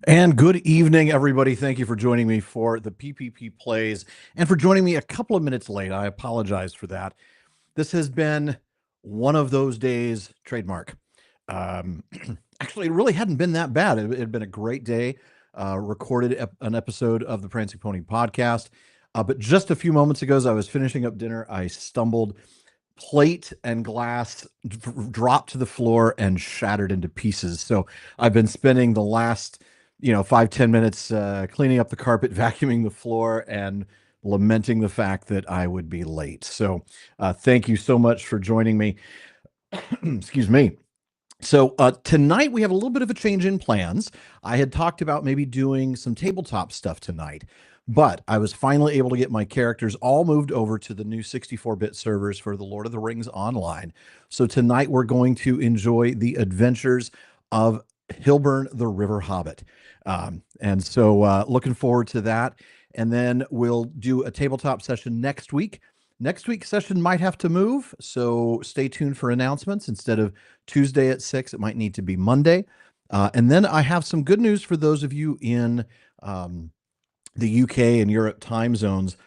And good evening, everybody. Thank you for joining me for the PPP Plays and for joining me a couple of minutes late. I apologize for that. This has been one of those days, trademark. Um, Actually, it really hadn't been that bad. It had been a great day. Recorded an episode of the Prancing Pony podcast. But just a few moments ago, as I was finishing up dinner, I stumbled. Plate and glass dropped to the floor and shattered into pieces. So I've been spending the last 5-10 minutes cleaning up the carpet, vacuuming the floor, and lamenting the fact that I would be late. So thank you so much for joining me. Excuse me. So tonight we have a little bit of a change in plans. I had talked about maybe doing some tabletop stuff tonight, but I was finally able to get my characters all moved over to the new 64-bit servers for the Lord of the Rings Online. So tonight we're going to enjoy the adventures of Hilburn the River Hobbit. And so looking forward to that. And then we'll do a tabletop session next week. Next week's session might have to move, so stay tuned for announcements. Instead of Tuesday at 6, it might need to be Monday. And then I have some good news for those of you in the UK and Europe time zones.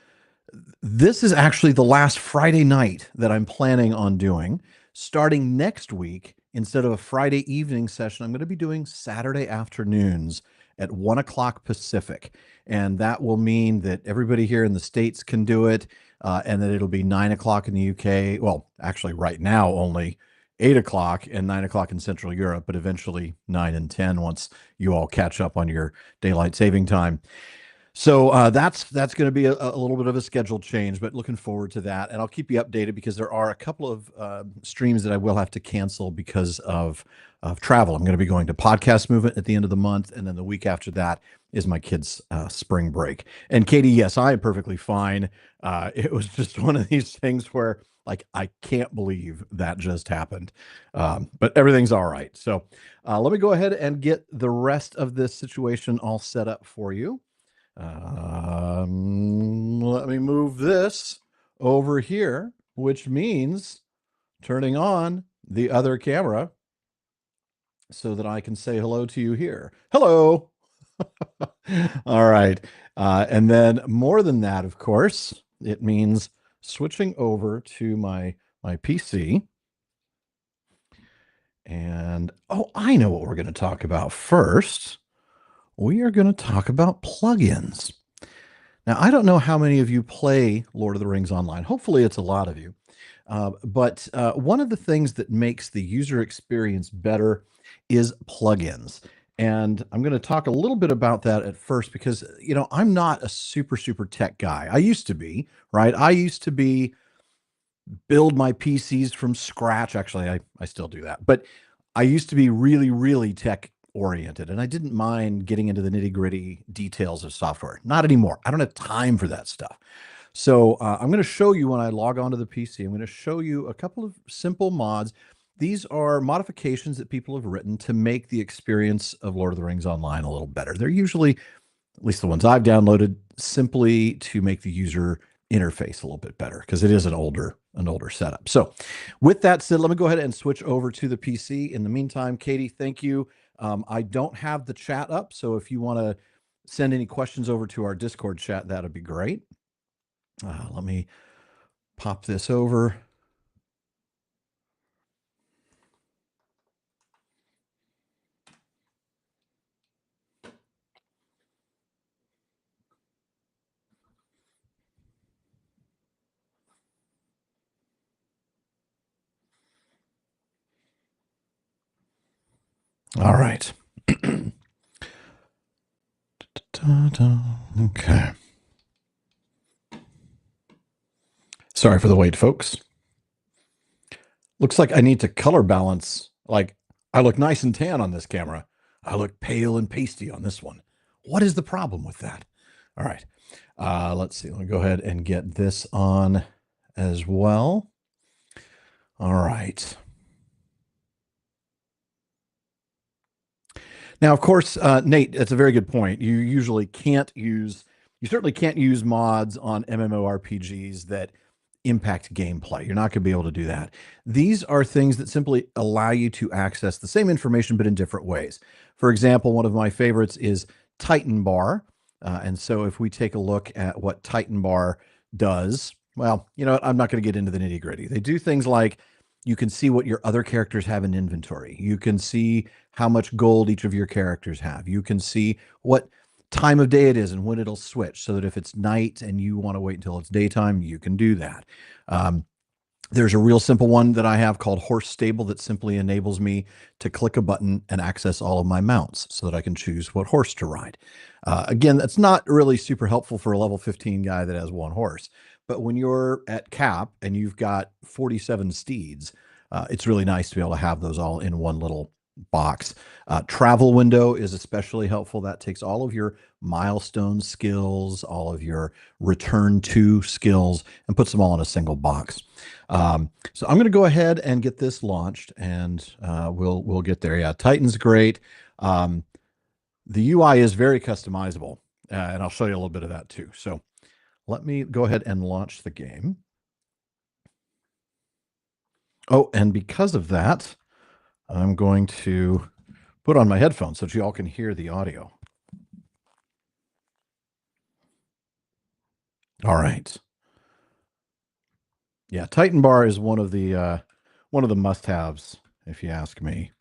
This is actually the last Friday night that I'm planning on doing. Starting next week, instead of a Friday evening session, I'm going to be doing Saturday afternoons at 1 o'clock Pacific. And that will mean that everybody here in the States can do it, and that it'll be 9 o'clock in the UK. Well, actually, right now, only 8 o'clock and 9 o'clock in Central Europe, but eventually 9 and 10 once you all catch up on your daylight saving time. So that's going to be a little bit of a schedule change, but looking forward to that. And I'll keep you updated because there are a couple of streams that I will have to cancel because of travel. I'm going to be going to Podcast Movement at the end of the month, and then the week after that is my kids' spring break. And Katie, yes, I am perfectly fine. It was just one of these things where, like, I can't believe that just happened, but everything's all right. So let me go ahead and get the rest of this situation all set up for you. Let me move this over here, which means turning on the other camera so that I can say hello to you here. Hello. All right. And then more than that, of course, it means switching over to my PC. And, oh, I know what we're going to talk about first. We are going to talk about plugins. Now, I don't know how many of you play Lord of the Rings Online. Hopefully, it's a lot of you. But one of the things that makes the user experience better is plugins. And I'm going to talk a little bit about that at first because, I'm not a super tech guy. I used to be, right? I used to build my PCs from scratch. Actually, I still do that. But I used to be really tech oriented, and I didn't mind getting into the nitty gritty details of software. Not anymore. I don't have time for that stuff. So I'm going to show you when I log onto the PC, I'm going to show you a couple of simple mods. These are modifications that people have written to make the experience of Lord of the Rings Online a little better. They're usually, at least the ones I've downloaded, simply to make the user interface a little bit better because it is an older setup. So with that said, let me go ahead and switch over to the PC. In the meantime, Katie, thank you. I don't have the chat up, so if you want to send any questions over to our Discord chat, that'd be great. Let me pop this over. All right. Okay. Sorry for the wait, folks. Looks like I need to color balance. Like, I look nice and tan on this camera. I look pale and pasty on this one. What is the problem with that? All right. Let's see. Let me go ahead and get this on as well. All right. Now, of course, Nate, that's a very good point. You certainly can't use mods on MMORPGs that impact gameplay. You're not going to be able to do that. These are things that simply allow you to access the same information, but in different ways. For example, one of my favorites is Titan Bar. And so if we take a look at what Titan Bar does, well, you know what? I'm not going to get into the nitty gritty. They do things like you can see what your other characters have in inventory. You can see how much gold each of your characters have. You can see what time of day it is and when it'll switch, so that if it's night and you want to wait until it's daytime, you can do that. Um, there's a real simple one that I have called Horse Stable that simply enables me to click a button and access all of my mounts so that I can choose what horse to ride. Again, that's not really super helpful for a level 15 guy that has one horse. But when you're at cap and you've got 47 steeds, it's really nice to be able to have those all in one little box. Travel window is especially helpful. That takes all of your milestone skills, all of your return to skills, and puts them all in a single box. So I'm going to go ahead and get this launched, and we'll get there. Yeah, Titan's great. The UI is very customizable, and I'll show you a little bit of that too. So let me go ahead and launch the game. Oh, and because of that, I'm going to put on my headphones so that you all can hear the audio. All right. Yeah, Titan Bar is one of the must-haves, if you ask me.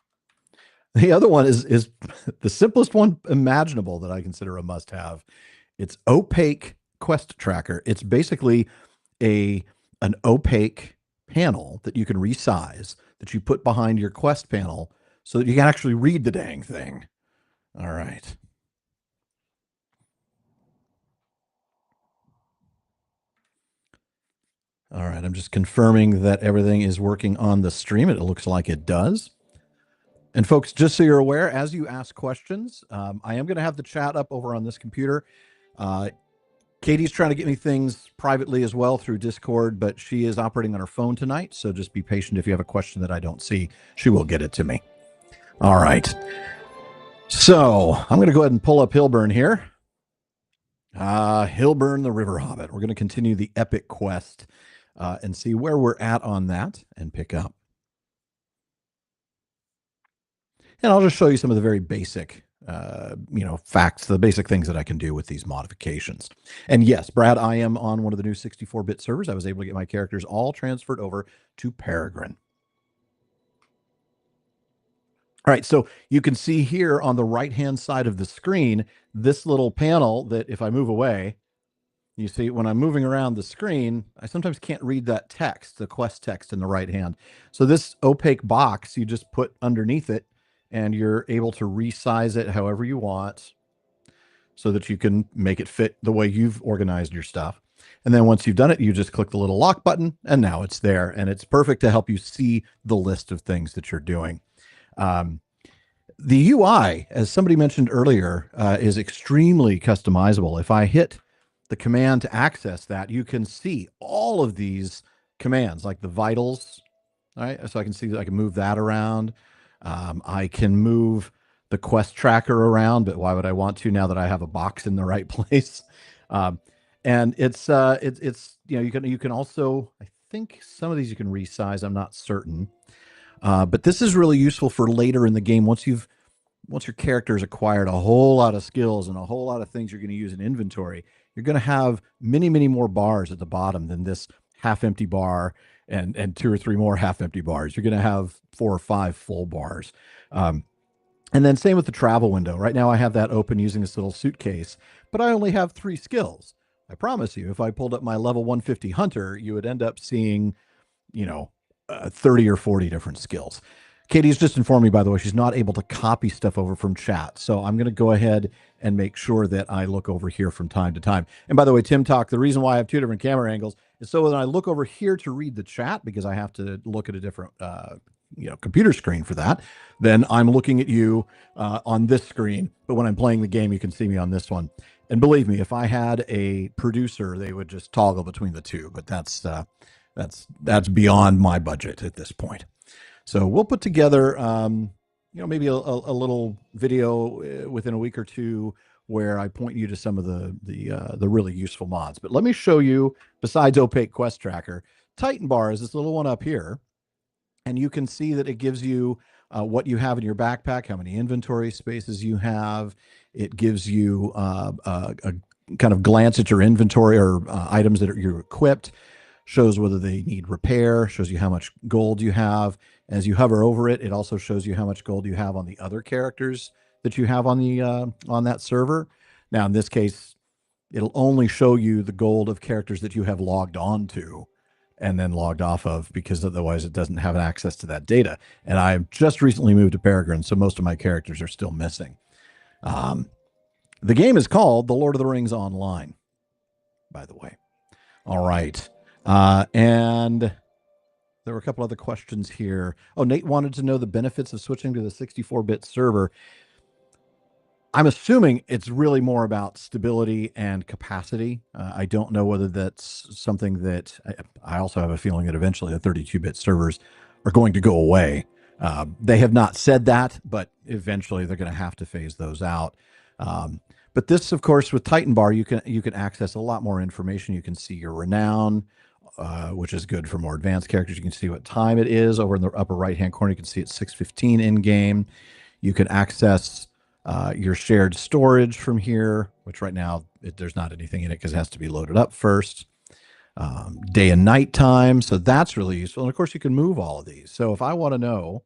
The other one is the simplest one imaginable that I consider a must-have. It's opaque quest tracker. It's basically an opaque panel that you can resize that you put behind your quest panel so that you can actually read the dang thing. All right. All right, I'm just confirming that everything is working on the stream. It looks like it does. And folks, just so you're aware, as you ask questions, I am going to have the chat up over on this computer. Katie's trying to get me things privately as well through Discord, but she is operating on her phone tonight. So just be patient. If you have a question that I don't see, she will get it to me. All right. So I'm going to go ahead and pull up Hillburn here. Hillburn the River Hobbit. We're going to continue the epic quest and see where we're at on that and pick up. And I'll just show you some of the very basic facts, the basic things that I can do with these modifications. And yes, Brad, I am on one of the new 64-bit servers. I was able to get my characters all transferred over to Peregrine. All right, so you can see here on the right-hand side of the screen, this little panel that if I move away, you see when I'm moving around the screen, I sometimes can't read that text, the quest text in the right hand. So this opaque box, you just put underneath it, and you're able to resize it however you want so that you can make it fit the way you've organized your stuff. And then once you've done it, you just click the little lock button, and now it's there. And it's perfect to help you see the list of things that you're doing. The UI, as somebody mentioned earlier, is extremely customizable. If I hit the command to access that, you can see all of these commands, like the vitals. All right, so I can see that I can move that around. I can move the quest tracker around, but why would I want to now that I have a box in the right place? And it's you can also, I think some of these you can resize. I'm not certain, but this is really useful for later in the game once your character has acquired a whole lot of skills and a whole lot of things you're going to use in inventory. You're going to have many, many more bars at the bottom than this half-empty bar and 2 or 3 more half-empty bars. You're going to have 4 or 5 full bars. And then same with the travel window. Right now I have that open using this little suitcase, but I only have 3 skills. I promise you, if I pulled up my level 150 hunter, you would end up seeing, 30 or 40 different skills. Katie's just informed me, by the way, she's not able to copy stuff over from chat. So I'm going to go ahead and make sure that I look over here from time to time. And by the way, Tim Talk, the reason why I have 2 different camera angles is so when I look over here to read the chat, because I have to look at a different computer screen for that, then I'm looking at you on this screen. But when I'm playing the game, you can see me on this one. And believe me, if I had a producer, they would just toggle between the two. But that's beyond my budget at this point. So we'll put together, maybe a little video within a week or two where I point you to some of the really useful mods. But let me show you, besides Opaque Quest Tracker, Titan Bar is this little one up here, and you can see that it gives you what you have in your backpack, how many inventory spaces you have. It gives you a kind of glance at your inventory or items that you're equipped, shows whether they need repair, shows you how much gold you have. As you hover over it, it also shows you how much gold you have on the other characters that you have on that server. Now, in this case, it'll only show you the gold of characters that you have logged on to and then logged off of, because otherwise it doesn't have access to that data. And I've just recently moved to Peregrine, so most of my characters are still missing. The game is called The Lord of the Rings Online, by the way. All right. And there were a couple other questions here. Oh, Nate wanted to know the benefits of switching to the 64-bit server. I'm assuming it's really more about stability and capacity. I don't know whether that's something that I also have a feeling that eventually the 32-bit servers are going to go away. They have not said that, but eventually they're going to have to phase those out. But this, of course, with Titan Bar, you can access a lot more information. You can see your renown, which is good for more advanced characters. You can see what time it is over in the upper right-hand corner. You can see it's 6:15 in game. You can access your shared storage from here, which right now there's not anything in it because it has to be loaded up first. Day and night time, so that's really useful. And of course, you can move all of these. So if I want to know,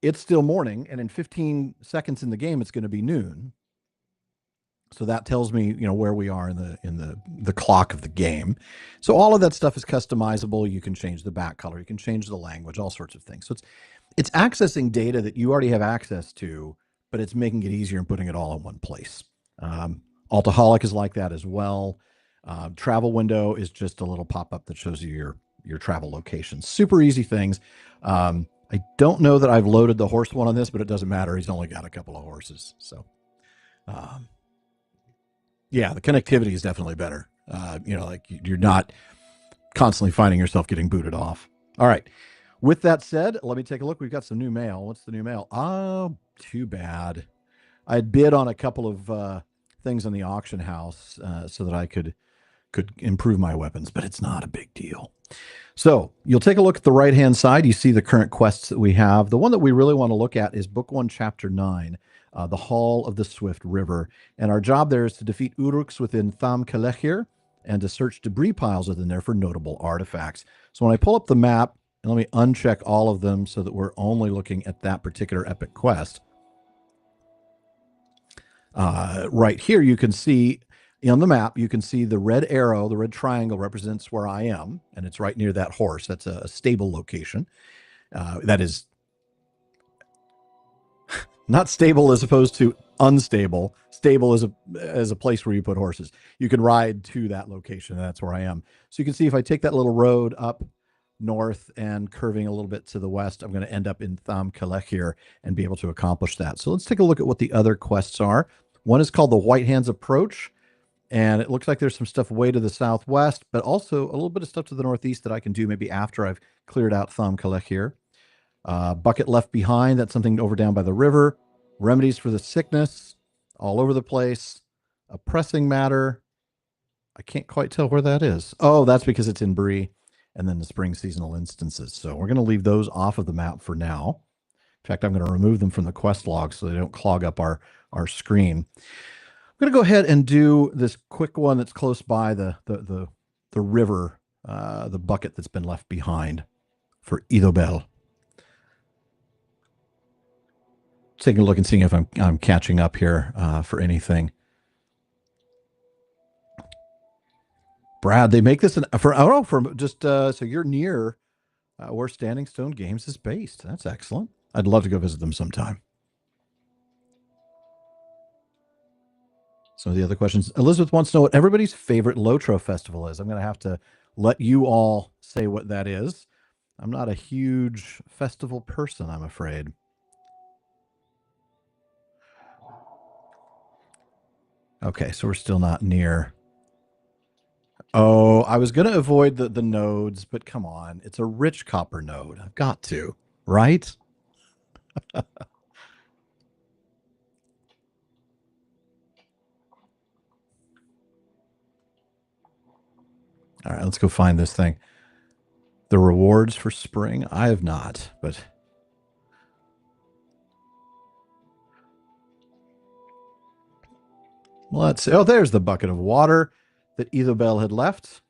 it's still morning, and in 15 seconds in the game, it's going to be noon. So that tells me, where we are in the clock of the game. So all of that stuff is customizable. You can change the back color, you can change the language, all sorts of things. So it's accessing data that you already have access to, but it's making it easier and putting it all in one place. Altaholic is like that as well. Travel window is just a little pop-up that shows you your travel locations. Super easy things. I don't know that I've loaded the horse one on this, but it doesn't matter. He's only got a couple of horses. So, yeah, the connectivity is definitely better. Like you're not constantly finding yourself getting booted off. All right. With that said, let me take a look. We've got some new mail. What's the new mail? Oh, too bad. I had bid on a couple of things on the auction house so that I could improve my weapons, but it's not a big deal. So you'll take a look at the right-hand side. You see the current quests that we have. The one that we really want to look at is Book 1, Chapter 9, the Hall of the Swift River. And our job there is to defeat Uruks within Tham Kalechir and to search debris piles within there for notable artifacts. So when I pull up the map, and let me uncheck all of them so that we're only looking at that particular epic quest. Right here, you can see on the map, you can see the red arrow, the red triangle represents where I am, and it's right near that horse. That's a stable location. That is not stable as opposed to unstable. Stable is a place where you put horses. You can ride to that location, and that's where I am. So you can see if I take that little road up north and curving a little bit to the west, I'm going to end up in Tham Kalechir and be able to accomplish that. So let's take a look at what the other quests are. One is called the White Hands Approach, and it looks like there's some stuff way to the southwest, but also a little bit of stuff to the northeast that I can do maybe after I've cleared out Tham Kalechir. Bucket Left Behind, that's something over down by the river. Remedies for the Sickness, all over the place. A Pressing Matter, I can't quite tell where that is. Oh, that's because it's in Bree. And then the Spring Seasonal Instances. So we're going to leave those off of the map for now. In fact, I'm going to remove them from the quest log so they don't clog up our screen. I'm going to go ahead and do this quick one that's close by the river, the bucket that's been left behind for Idobel. Taking a look and seeing if I'm catching up here for anything. Brad, they make this so you're near where Standing Stone Games is based. That's excellent. I'd love to go visit them sometime. Some of the other questions. Elizabeth wants to know what everybody's favorite Lotro festival is. I'm going to have to let you all say what that is. I'm not a huge festival person, I'm afraid. Okay, so we're still not near. Oh, I was going to avoid the nodes, but come on. It's a rich copper node. I've got to, right? All right, let's go find this thing. The rewards for spring? I have not, but let's see. Oh, there's the bucket of water that Ethelbel had left.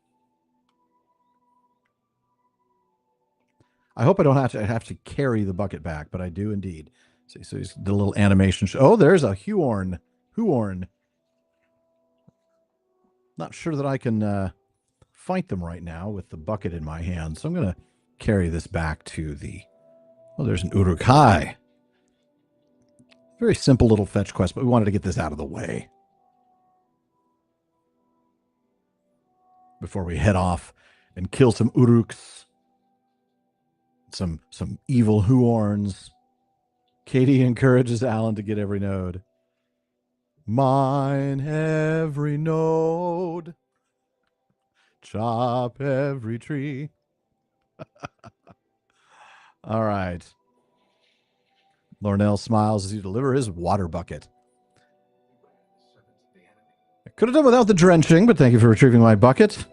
I hope I don't have to carry the bucket back, but I do indeed. See, so he's the little animation. Oh, there's a Huorn. Huorn. Not sure that I can fight them right now with the bucket in my hand, so I'm going to carry this back to the. Oh, there's an Uruk-hai. Very simple little fetch quest, but we wanted to get this out of the way before we head off and kill some Uruks, some evil Huorns. Katie encourages Alan to get every node. Mine every node. Chop every tree. All right. Lornell smiles as he delivers his water bucket. I could have done without the drenching, but thank you for retrieving my bucket.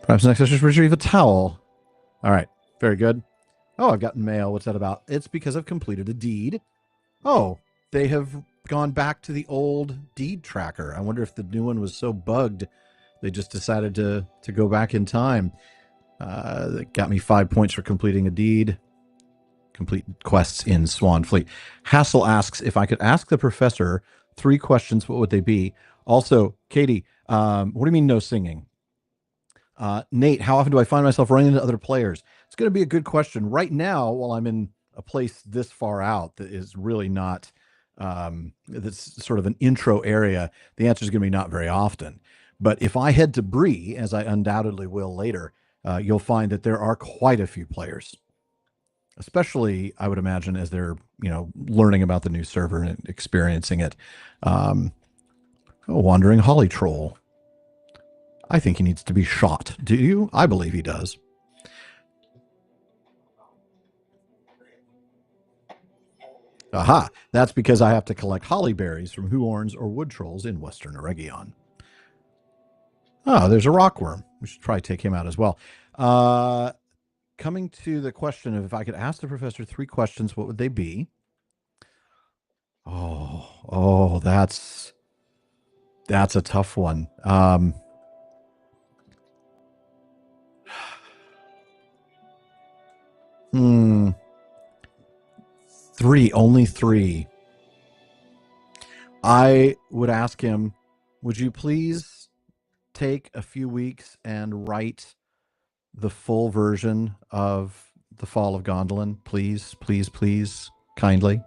Perhaps next I should retrieve a towel. All right. Very good. Oh, I've gotten mail. What's that about? It's because I've completed a deed. Oh, they have gone back to the old deed tracker. I wonder if the new one was so bugged they just decided to go back in time. That got me 5 points for completing a deed. Complete quests in Swanfleet. Hassel asks if I could ask the professor 3 questions, what would they be? Also, Katie, what do you mean no singing? Nate, how often do I find myself running into other players? It's going to be a good question. Right now, while I'm in a place this far out that is really not, that's sort of an intro area, the answer is going to be not very often. But if I head to Bree, as I undoubtedly will later, you'll find that there are quite a few players. Especially, I would imagine, as they're learning about the new server and experiencing it. Wandering Holly Troll. I think he needs to be shot. Do you? I believe he does. Aha! That's because I have to collect holly berries from Huorns or wood trolls in Western Eregion. Oh, there's a rockworm. We should probably take him out as well. Coming to the question of if I could ask the professor 3 questions, what would they be? Oh, that's a tough one. Only 3. I would ask him, would you please take a few weeks and write the full version of The Fall of Gondolin? Please, please, please, kindly.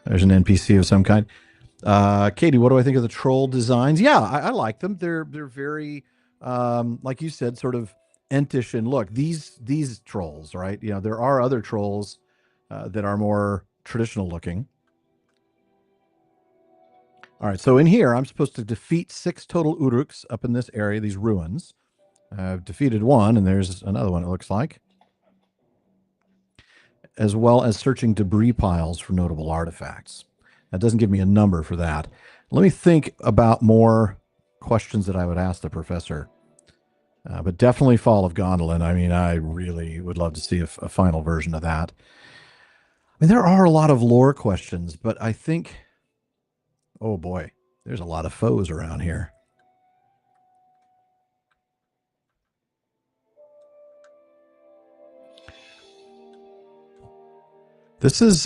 There's an NPC of some kind. Katie, what do I think of the troll designs? Yeah, I like them. They're very, like you said, sort of entish in look. These trolls, right? There are other trolls that are more traditional looking. All right, so in here, I'm supposed to defeat 6 total Uruks up in this area, these ruins. I've defeated 1, and there's another one, it looks like. As well as searching debris piles for notable artifacts. That doesn't give me a number for that. Let me think about more questions that I would ask the professor. But definitely Fall of Gondolin. I mean, I really would love to see a final version of that. I mean, there are a lot of lore questions, but I think... Oh boy, there's a lot of foes around here. This is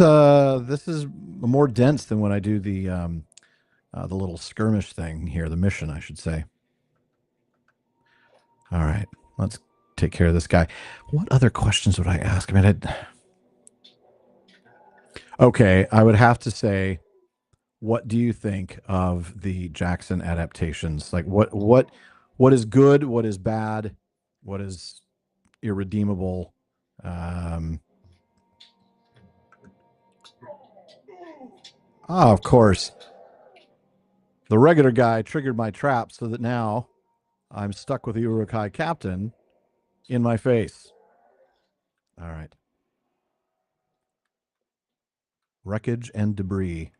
more dense than when I do the little skirmish thing here, the mission, I should say. All right, let's take care of this guy. What other questions would I ask? I mean, okay, I would have to say, what do you think of the Jackson adaptations? Like, what is good? What is bad? What is irredeemable? Of course, the regular guy triggered my trap so that now I'm stuck with the Uruk-hai captain in my face. All right. Wreckage and debris.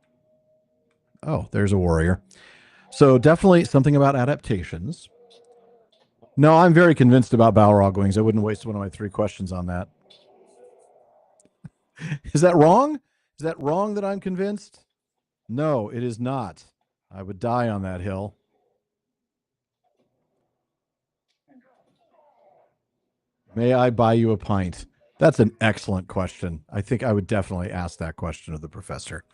Oh, there's a warrior. So definitely something about adaptations. No, I'm very convinced about Balrog wings. I wouldn't waste one of my 3 questions on that. Is that wrong? Is that wrong that I'm convinced? No, it is not. I would die on that hill. May I buy you a pint? That's an excellent question. I think I would definitely ask that question of the professor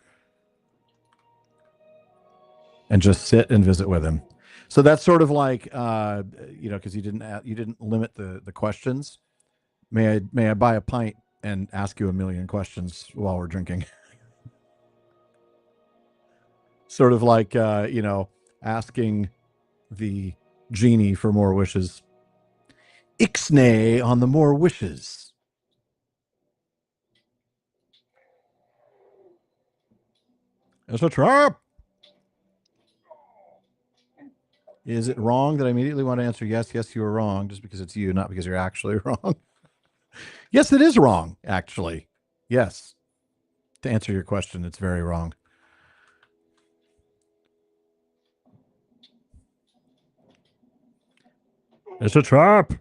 and just sit and visit with him. So that's sort of like, because you didn't limit the questions. May I buy a pint and ask you a million questions while we're drinking? Sort of like, asking the genie for more wishes. Ixnay on the more wishes. It's a trap. Is it wrong that I immediately want to answer yes, yes, you were wrong, just because it's you, not because you're actually wrong? Yes, it is wrong, actually. Yes. To answer your question, it's very wrong. It's a trap.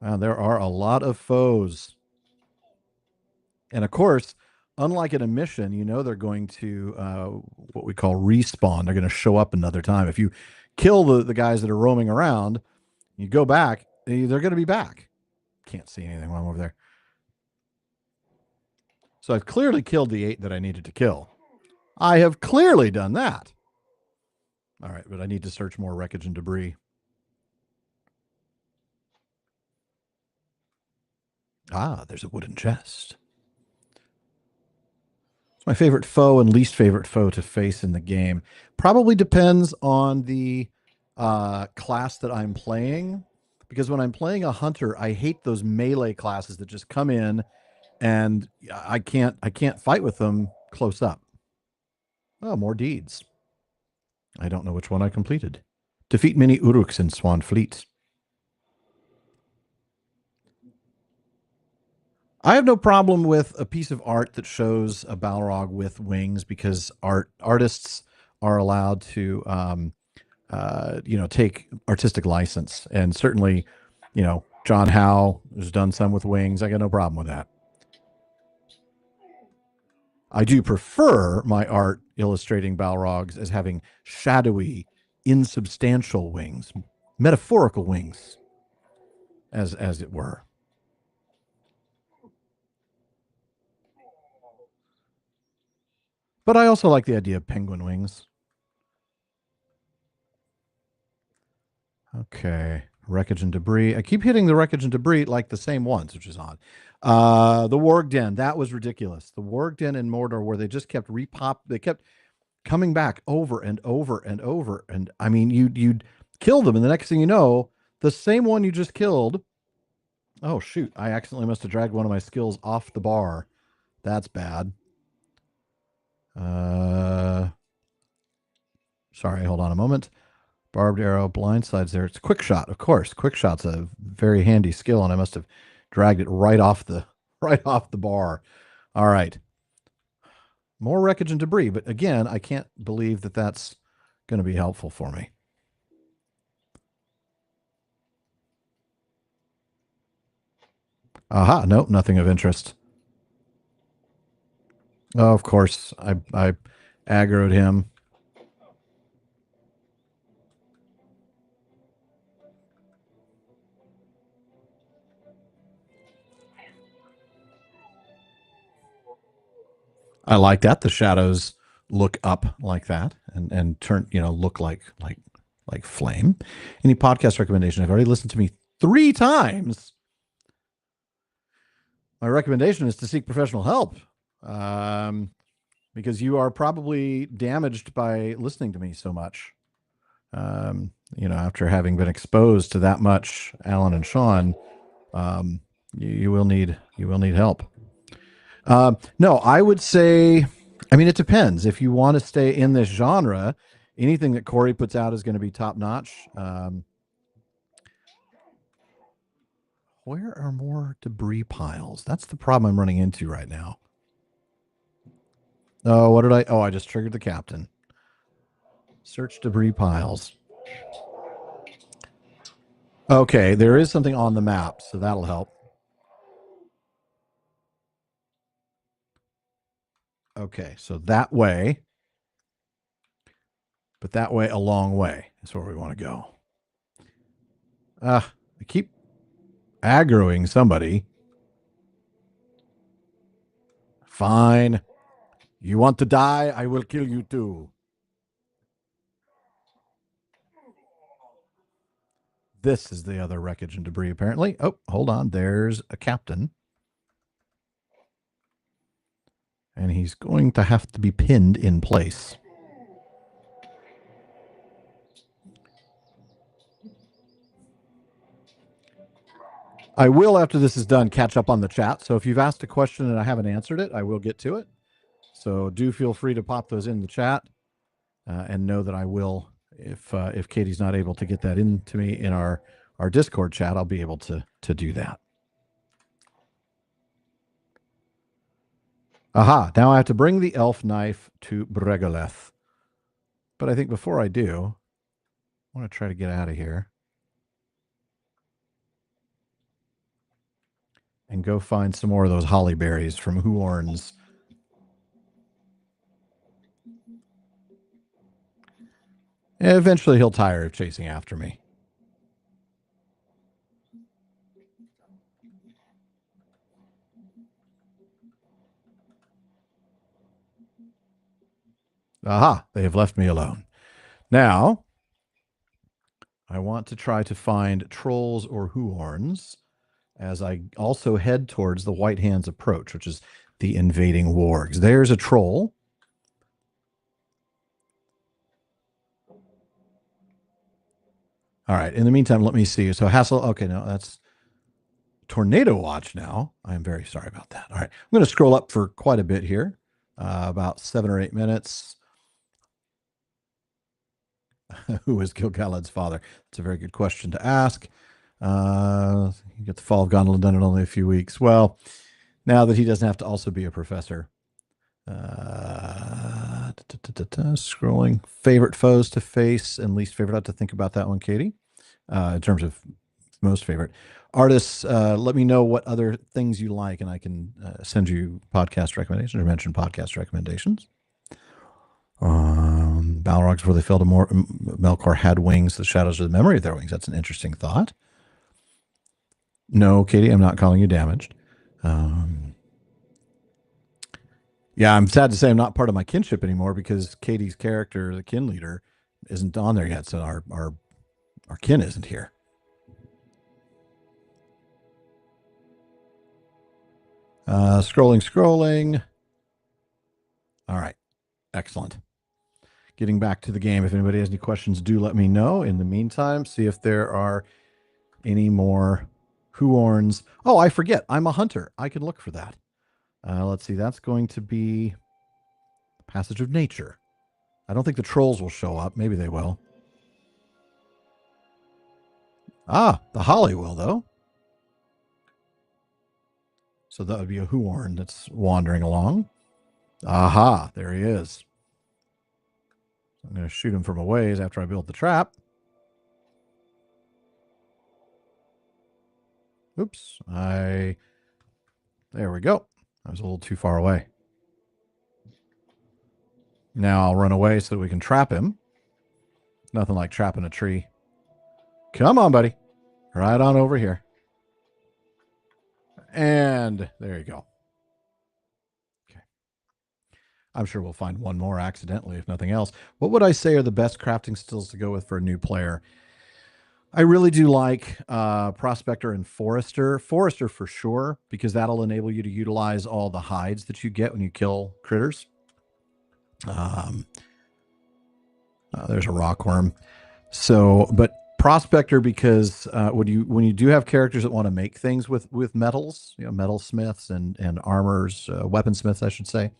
Wow, there are a lot of foes. And of course, unlike in a mission, they're going to what we call respawn. They're going to show up another time. If you kill the guys that are roaming around, you go back, they're going to be back. Can't see anything while I'm over there. So I've clearly killed the 8 that I needed to kill. I have clearly done that. All right, but I need to search more wreckage and debris. Ah, there's a wooden chest. It's my favorite foe and least favorite foe to face in the game. Probably depends on the class that I'm playing. Because when I'm playing a hunter, I hate those melee classes that just come in and I can't fight with them close up. Oh, more deeds. I don't know which one I completed. Defeat many Uruks in Swan Fleet. I have no problem with a piece of art that shows a Balrog with wings because artists are allowed to, take artistic license, and certainly, John Howe has done some with wings. I got no problem with that. I do prefer my art illustrating Balrogs as having shadowy, insubstantial wings, metaphorical wings, as it were. But I also like the idea of penguin wings. Okay. Wreckage and debris. I keep hitting the wreckage and debris like the same ones, which is odd. The Warg Den. That was ridiculous. The Warg Den in Mordor, where they just kept they kept coming back over and over and over. And I mean, you'd kill them, and the next thing you know, the same one you just killed. Oh shoot! I accidentally must have dragged one of my skills off the bar. That's bad. Sorry. Hold on a moment. Barbed arrow, blindsides there. It's quick shot, of course. Quick shot's a very handy skill, and I must have dragged it right off the right off the bar. All right. More wreckage and debris, but again, I can't believe that that's going to be helpful for me. Aha, nope, nothing of interest. Oh, of course, I aggroed him. I like that. The shadows look up like that and turn, look like flame. Any podcast recommendation? I've already listened to me 3 times. My recommendation is to seek professional help, because you are probably damaged by listening to me so much. After having been exposed to that much Alan and Sean, you will need help. No, I would say, I mean, it depends. If you want to stay in this genre, anything that Corey puts out is going to be top notch. Where are more debris piles? That's the problem I'm running into right now. Oh, what did I? Oh, I just triggered the captain. Search debris piles. Okay, there is something on the map, so that'll help. Okay, so that way, but that way a long way is where we want to go. I keep aggroing somebody. Fine. You want to die? I will kill you too. This is the other wreckage and debris, apparently. Oh, hold on. There's a captain. And he's going to have to be pinned in place. I will, after this is done, catch up on the chat. So if you've asked a question and I haven't answered it, I will get to it. So do feel free to pop those in the chat, and know that I will. If Katie's not able to get that into me in our Discord chat, I'll be able to do that. Aha! Now I have to bring the elf knife to Bregoleth. But I think before I do, I want to try to get out of here and go find some more of those holly berries from Huorn's. Eventually he'll tire of chasing after me. Aha, they have left me alone. Now, I want to try to find trolls or Huorns as I also head towards the White Hands approach, which is the invading wargs. There's a troll. All right. In the meantime, let me see. So Hassel, okay, no, that's Tornado Watch now. I'm very sorry about that. All right. I'm going to scroll up for quite a bit here, about 7 or 8 minutes. Who is Gil-galad's father? That's a very good question to ask. You get the Fall of Gondolin done in only a few weeks. Well, now that he doesn't have to also be a professor. Scrolling. Favorite foes to face and least favorite. I have to think about that one, Katie. In terms of most favorite. Artists, let me know what other things you like, and I can send you podcast recommendations or mention podcast recommendations. Balrogs before they fell to Melkor had wings. The shadows are the memory of their wings. That's an interesting thought. No, Katie, I'm not calling you damaged. Yeah, I'm sad to say I'm not part of my kinship anymore because Katie's character, the kin leader, isn't on there yet. So our kin isn't here. Scrolling. All right. Excellent. Getting back to the game. If anybody has any questions, do let me know. In the meantime, see if there are any more Huorns. Oh, I forget. I'm a hunter. I can look for that. Let's see. That's going to be Passage of Nature. I don't think the trolls will show up. Maybe they will. Ah, the holly will, though. So that would be a Huorn that's wandering along. Aha, there he is. I'm going to shoot him from a ways after I build the trap. Oops. There we go. I was a little too far away. Now I'll run away so that we can trap him. Nothing like trapping a tree. Come on, buddy. Right on over here. And there you go. Okay. I'm sure we'll find one more accidentally, if nothing else. What would I say are the best crafting skills to go with for a new player? I really do like Prospector and Forester. Forester for sure, because that'll enable you to utilize all the hides that you get when you kill critters. There's a rockworm. So, but Prospector, because when you do have characters that want to make things with metals, metal smiths and armors, weaponsmiths, I should say,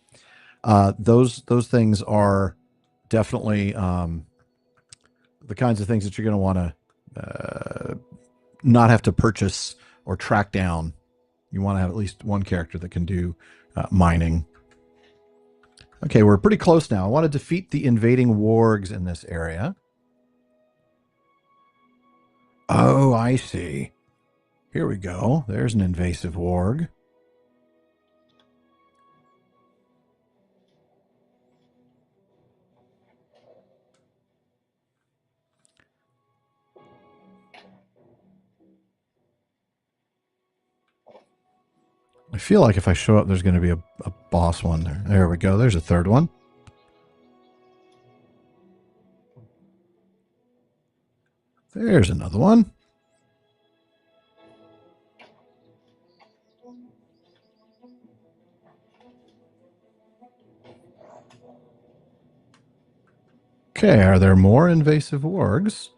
those things are definitely the kinds of things that you're going to want to not have to purchase or track down. You want to have at least one character that can do mining. Okay, we're pretty close now. I want to defeat the invading wargs in this area. Oh, I see. Here we go. There's an invasive warg. I feel like if I show up, there's going to be a boss one there. There we go. There's a third one. There's another one. Okay, are there more invasive wargs?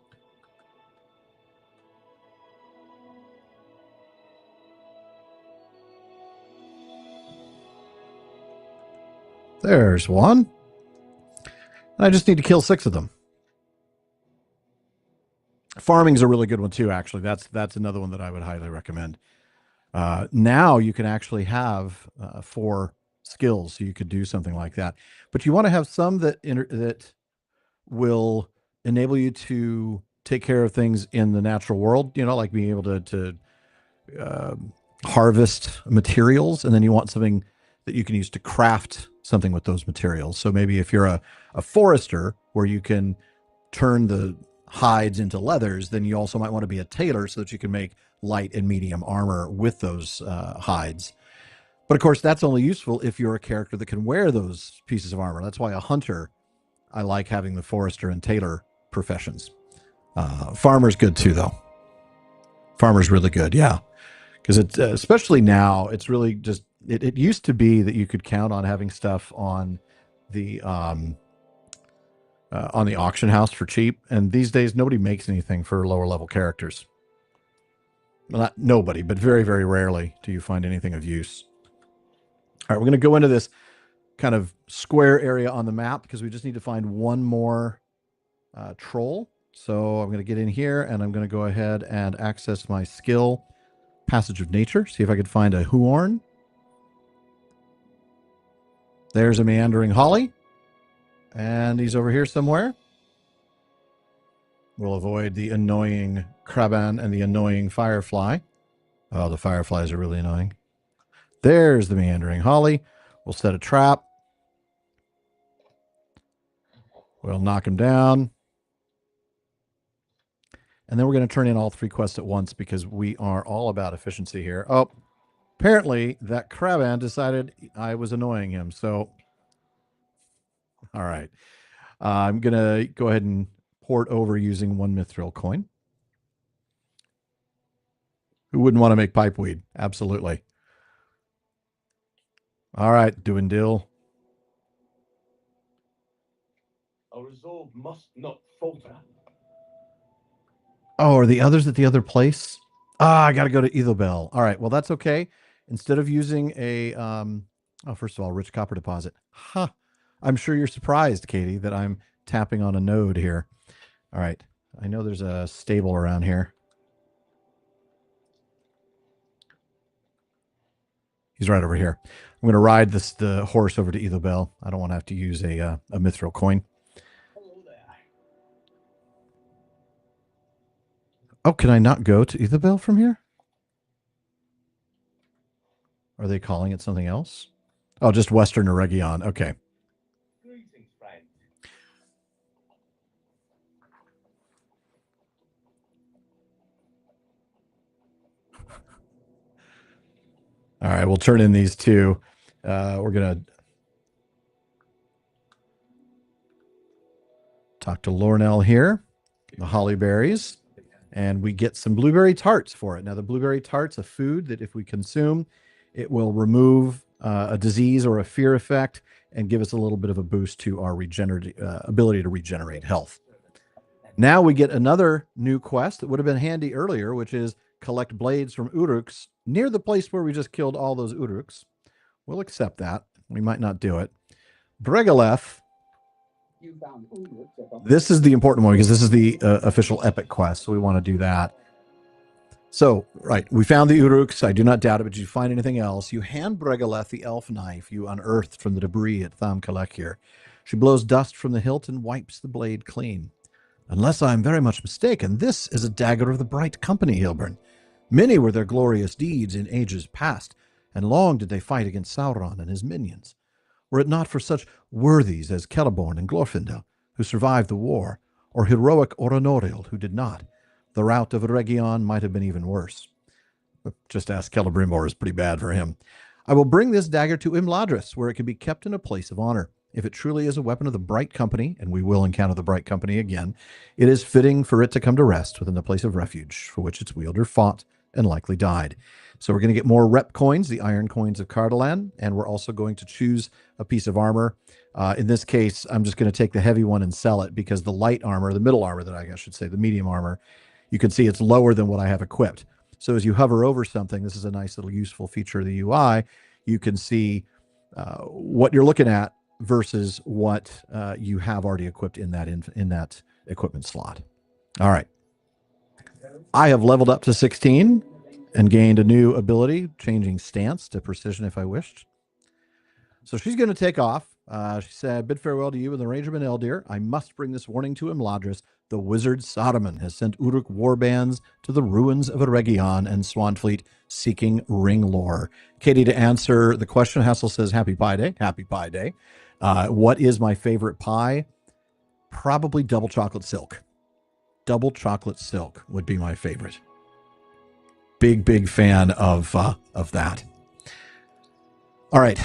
There's one. I just need to kill 6 of them. Farming's a really good one too, actually. That's another one that I would highly recommend. Now you can actually have 4 skills, so you could do something like that. But you want to have some that will enable you to take care of things in the natural world. You know, like being able to harvest materials, and then you want something that you can use to craft something with those materials. So maybe if you're a forester where you can turn the hides into leathers, then you also might want to be a tailor so that you can make light and medium armor with those hides. But of course, that's only useful if you're a character that can wear those pieces of armor. That's why a hunter, I like having the forester and tailor professions. Farmer's good too, though. Farmer's really good, yeah. Because it's especially now, it's really just it used to be that you could count on having stuff on the auction house for cheap, and these days nobody makes anything for lower level characters. Well, not nobody, but very, very rarely do you find anything of use. All right, we're going to go into this kind of square area on the map because we just need to find one more troll. So I'm going to get in here and I'm going to go ahead and access my skill, Passage of Nature, see if I could find a Huorn. There's a Meandering Holly, and he's over here somewhere. We'll avoid the annoying Kraban and the annoying Firefly. Oh, the Fireflies are really annoying. There's the Meandering Holly. We'll set a trap. We'll knock him down. And then we're going to turn in all 3 quests at once because we are all about efficiency here. Oh, apparently that Kraban decided I was annoying him. So, all right. I'm going to go ahead and port over using 1 mithril coin. Who wouldn't want to make pipeweed? Absolutely. All right, doing deal. Our resolve must not falter. Oh, are the others at the other place? I got to go to Ethelbell. All right, well, that's okay. Instead of using a, first of all, rich copper deposit. Huh. I'm sure you're surprised, Katie, that I'm tapping on a node here. All right, I know there's a stable around here. He's right over here. I'm going to ride the horse over to Ethelbell. I don't want to have to use a mithril coin. Oh, can I not go to Ethelbell from here? Are they calling it something else? Oh, just Western Eregion. Okay. Greetings, friend. All right, we'll turn in these 2. We're going to talk to Lornell here, the holly berries, and we get some blueberry tarts for it. Now, the blueberry tart's a food that if we consume, it will remove a disease or a fear effect and give us a little bit of a boost to our ability to regenerate health. Now we get another new quest that would have been handy earlier, which is collect blades from Uruks near the place where we just killed all those Uruks. We'll accept that. We might not do it. Bregaleth. This is the important one because this is the official epic quest, so we want to do that. So, right, we found the Uruks. I do not doubt it, but did you find anything else? You hand Bregaleth the elf knife you unearthed from the debris at Tham Kalekir. She blows dust from the hilt and wipes the blade clean. Unless I am very much mistaken, this is a dagger of the Bright Company, Hilburn. Many were their glorious deeds in ages past, and long did they fight against Sauron and his minions. Were it not for such worthies as Celeborn and Glorfindel, who survived the war, or heroic Oronorild, who did not, the rout of Eregion might have been even worse. Just ask Celebrimbor is pretty bad for him. I will bring this dagger to Imladris, where it can be kept in a place of honor. If it truly is a weapon of the Bright Company, and we will encounter the Bright Company again, it is fitting for it to come to rest within the place of refuge for which its wielder fought and likely died. So we're going to get more rep coins, the iron coins of Cardolan, and we're also going to choose a piece of armor. In this case, I'm just going to take the heavy one and sell it because the light armor, the middle armor that I should say, the medium armor, you can see it's lower than what I have equipped. So as you hover over something, this is a nice little useful feature of the UI. You can see what you're looking at versus what you have already equipped in that equipment slot. All right. I have leveled up to 16 and gained a new ability, changing stance to precision if I wished. So she's going to take off. She said, bid farewell to you and the Rangerman Eldir. I must bring this warning to Imladris. The wizard Saruman has sent Uruk warbands to the ruins of Eregion and Swanfleet seeking ring lore. Katie, to answer the question, Hassel says, Happy Pie Day. Happy Pie Day. What is my favorite pie? Probably double chocolate silk. Double chocolate silk would be my favorite. Big fan of that. All right.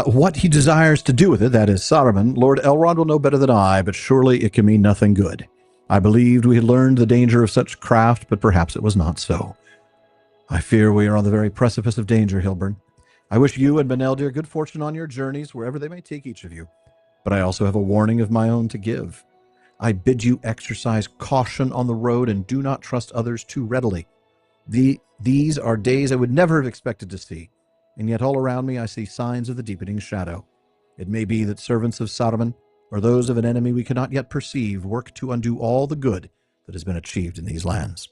What he desires to do with it, that is Saruman, Lord Elrond will know better than I, but surely it can mean nothing good. I believed we had learned the danger of such craft, but perhaps it was not so. I fear we are on the very precipice of danger, Hilburn. I wish you and Beneldir good fortune on your journeys, wherever they may take each of you. But I also have a warning of my own to give. I bid you exercise caution on the road and do not trust others too readily. These are days I would never have expected to see, and yet all around me I see signs of the deepening shadow. It may be that servants of Saruman, or those of an enemy we cannot yet perceive, work to undo all the good that has been achieved in these lands.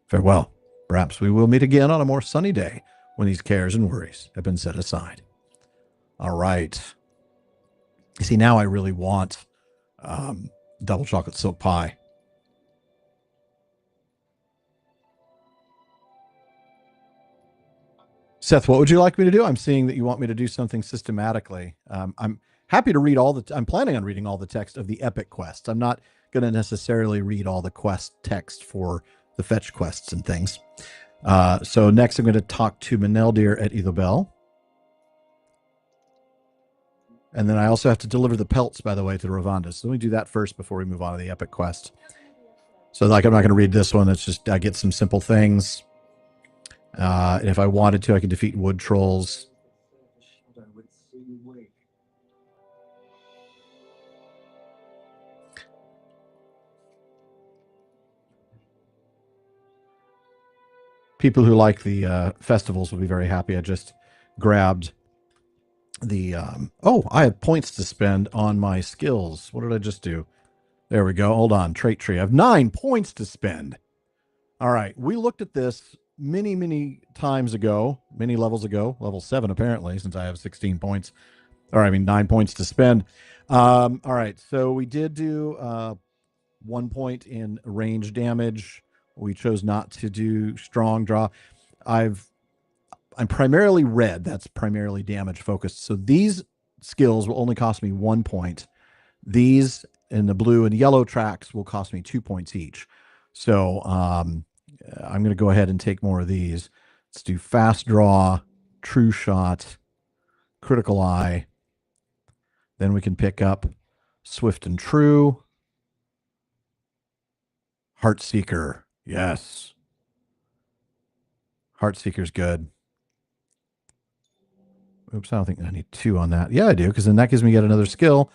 Farewell. Perhaps we will meet again on a more sunny day when these cares and worries have been set aside. All right. You see, now I really want double chocolate silk pie. Seth, what would you like me to do? I'm seeing that you want me to do something systematically. I'm happy to read I'm planning on reading all the text of the epic quests. I'm not going to necessarily read all the quest text for the fetch quests and things. So next I'm going to talk to Meneldir at Ethobel. And then I also have to deliver the pelts, by the way, to Ravanda. So let me do that first before we move on to the epic quest. So I'm not going to read this one. It's just I get some simple things. And if I wanted to, I can defeat wood trolls. People who like the festivals will be very happy. I just grabbed the... I have points to spend on my skills. What did I just do? There we go. Hold on. Trait tree. I have 9 points to spend. All right. We looked at this many times ago, many levels ago, level 7 apparently, since I have 16 points. Or I mean 9 points to spend. All right, so we did do 1 point in range damage. We chose not to do strong draw. I'm primarily red. That's primarily damage focused. So these skills will only cost me 1 point. These in the blue and yellow tracks will cost me 2 points each. So I'm going to go ahead and take more of these. Let's do fast draw, true shot, critical eye. Then we can pick up swift and true. Heartseeker. Yes. Heartseeker's good. Oops, I don't think I need 2 on that. Yeah, I do, because then that gives me yet another skill.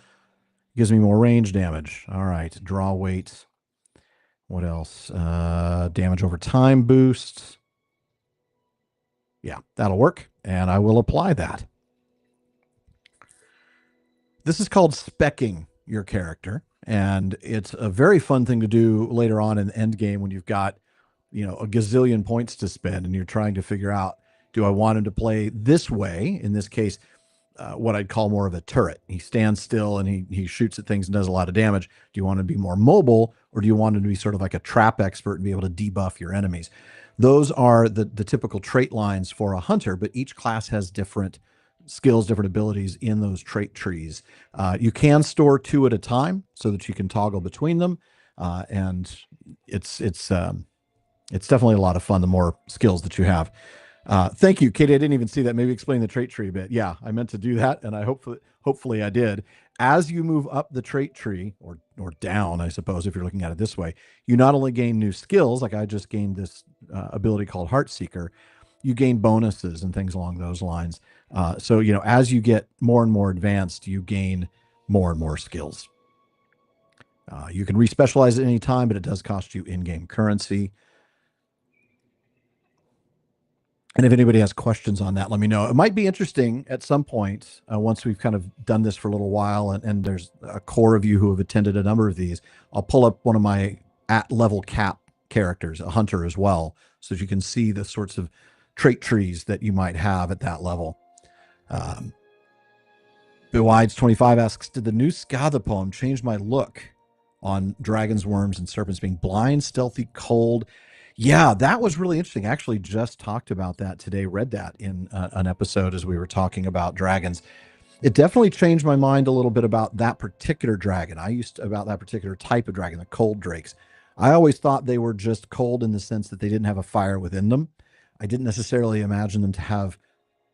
It gives me more range damage. All right. Draw weight. What else? Damage over time boost. Yeah, that'll work. And I will apply that. This is called speccing your character. And it's a very fun thing to do later on in the end game when you've got a gazillion points to spend, and you're trying to figure out, do I want him to play this way? In this case, what I'd call more of a turret. He stands still and he shoots at things and does a lot of damage. Do you want to be more mobile, or do you want him to be sort of like a trap expert and be able to debuff your enemies? Those are the typical trait lines for a hunter, but each class has different skills, different abilities in those trait trees. You can store 2 at a time so that you can toggle between them, and it's definitely a lot of fun the more skills that you have. Thank you, Katie. I didn't even see that. Maybe explain the trait tree a bit. Yeah, I meant to do that, and I hopefully I did. As you move up the trait tree, or down, I suppose, if you're looking at it this way, you not only gain new skills, like I just gained this ability called Heartseeker, you gain bonuses and things along those lines. So as you get more and more advanced, you gain more and more skills. You can respecialize at any time, but it does cost you in-game currency. And if anybody has questions on that, let me know. It might be interesting at some point, once we've kind of done this for a little while, and there's a core of you who have attended a number of these, I'll pull up one of my at-level cap characters, a hunter as well, so that you can see the sorts of trait trees that you might have at that level. Biwides25 asks, did the new Skatha poem change my look on dragons, worms, and serpents being blind, stealthy, cold? Yeah, that was really interesting. I actually just talked about that today, read that in an episode as we were talking about dragons. It definitely changed my mind a little bit about that particular dragon. About that particular type of dragon, the cold drakes. I always thought they were just cold in the sense that they didn't have a fire within them. I didn't necessarily imagine them to have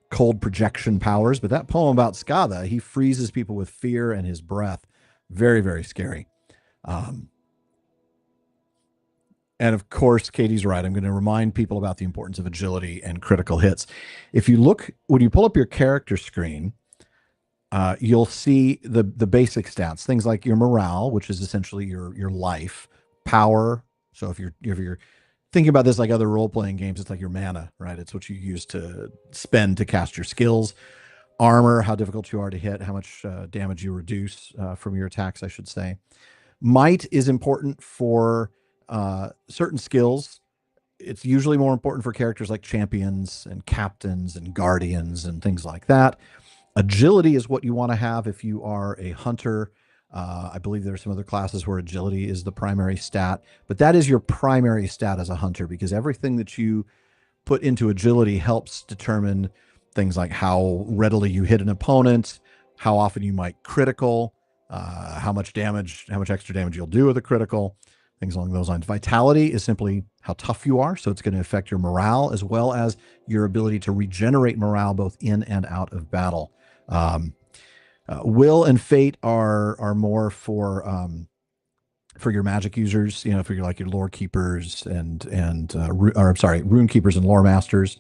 cold projection powers, but that poem about Skatha, he freezes people with fear and his breath. Very, very scary. And of course, Katie's right. I'm going to remind people about the importance of agility and critical hits. When you pull up your character screen, you'll see the basic stats, things like your morale, which is essentially your life, power. So if you're thinking about this like other role-playing games, it's like your mana, right? It's what you use to spend to cast your skills. Armor, how difficult you are to hit, how much damage you reduce from your attacks, I should say. Might is important for certain skills. It's usually more important for characters like champions and captains and guardians and things like that. Agility is what you want to have if you are a hunter. I believe there are some other classes where agility is the primary stat, but that is your primary stat as a hunter, because everything that you put into agility helps determine things like how readily you hit an opponent, how often you might critical, how much extra damage you'll do with a critical, things along those lines. Vitality is simply how tough you are, so it's going to affect your morale as well as your ability to regenerate morale both in and out of battle. Will and fate are more for your magic users, for your lore keepers rune keepers and lore masters.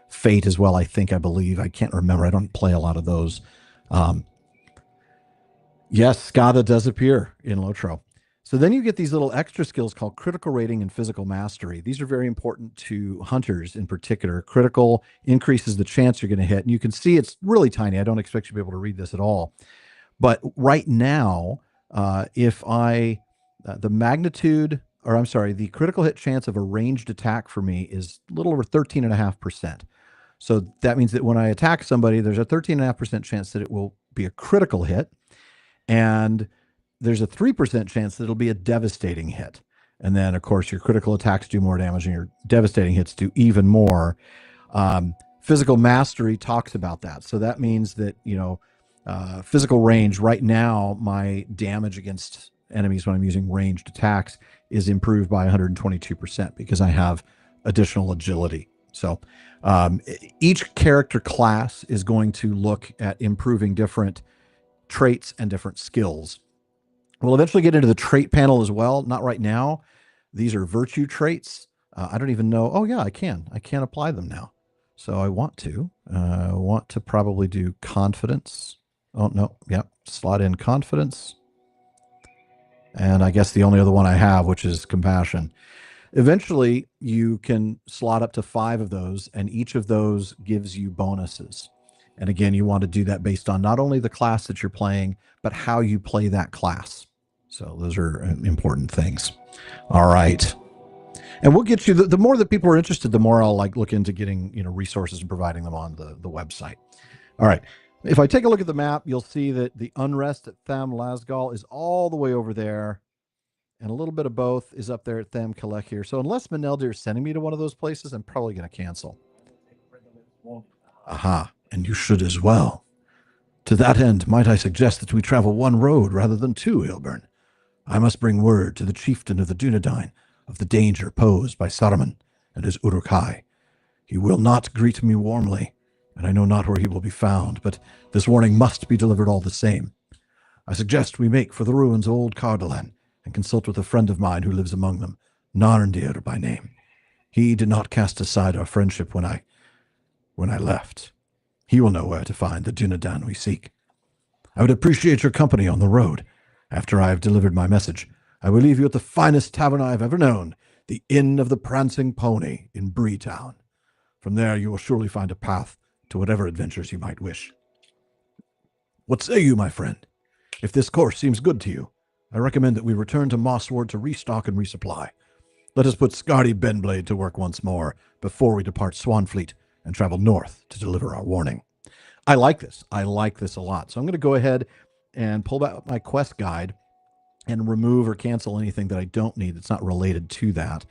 Fate as well, I believe. I can't remember. I don't play a lot of those. Yes, Skatha does appear in Lotro. So then you get these little extra skills called critical rating and physical mastery. These are very important to hunters in particular. Critical increases the chance you're going to hit. And you can see it's really tiny. I don't expect you to be able to read this at all. But right now, the critical hit chance of a ranged attack for me is a little over 13.5%. So that means that when I attack somebody, there's a 13.5% chance that it will be a critical hit. And there's a 3% chance that it'll be a devastating hit. And then, of course, your critical attacks do more damage and your devastating hits do even more. Physical mastery talks about that. So that means that, physical range, right now, my damage against enemies when I'm using ranged attacks is improved by 122% because I have additional agility. So each character class is going to look at improving different traits and different skills. We'll eventually get into the trait panel as well. Not right now. These are virtue traits. I don't even know. Oh, yeah, I can apply them now. So I want to probably do confidence. Oh, no. Yep. Slot in confidence. And I guess the only other one I have, which is compassion. Eventually, you can slot up to 5 of those, and each of those gives you bonuses. And again, you want to do that based on not only the class that you're playing, but how you play that class. So those are important things. All right. And we'll get you the more that people are interested, the more I'll like look into getting, resources and providing them on the website. All right. If I take a look at the map, you'll see that the unrest at Tham Lasgal is all the way over there. And a little bit of both is up there at Tham Kalek here. So unless Maneldir is sending me to one of those places, I'm probably going to cancel. Aha. And you should as well. To that end, might I suggest that we travel one road rather than two, Ilburn? I must bring word to the chieftain of the Dunedain of the danger posed by Saruman and his Uruk-hai. He will not greet me warmly, and I know not where he will be found, but this warning must be delivered all the same. I suggest we make for the ruins of Old Cardolan and consult with a friend of mine who lives among them, Narndir by name. He did not cast aside our friendship when I left. He will know where to find the Dunedain we seek. I would appreciate your company on the road. After I have delivered my message, I will leave you at the finest tavern I have ever known, the Inn of the Prancing Pony in Breetown. From there you will surely find a path to whatever adventures you might wish. What say you, my friend? If this course seems good to you, I recommend that we return to Mossward to restock and resupply. Let us put Scardy Benblade to work once more before we depart Swanfleet and travel north to deliver our warning. I like this. I like this a lot. So I'm going to go ahead and pull back my quest guide and remove or cancel anything that I don't need that's not related to that.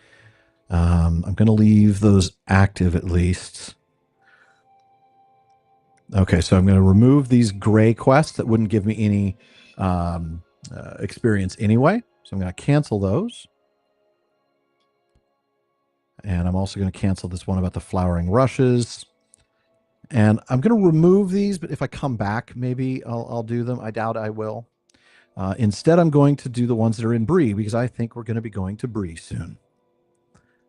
I'm going to leave those active at least. Okay, so I'm going to remove these gray quests that wouldn't give me any experience anyway. So I'm going to cancel those. And I'm also going to cancel this one about the flowering rushes. And I'm going to remove these, but if I come back, maybe I'll do them. I doubt I will. Instead, I'm going to do the ones that are in Bree because I think we're going to be going to Bree soon.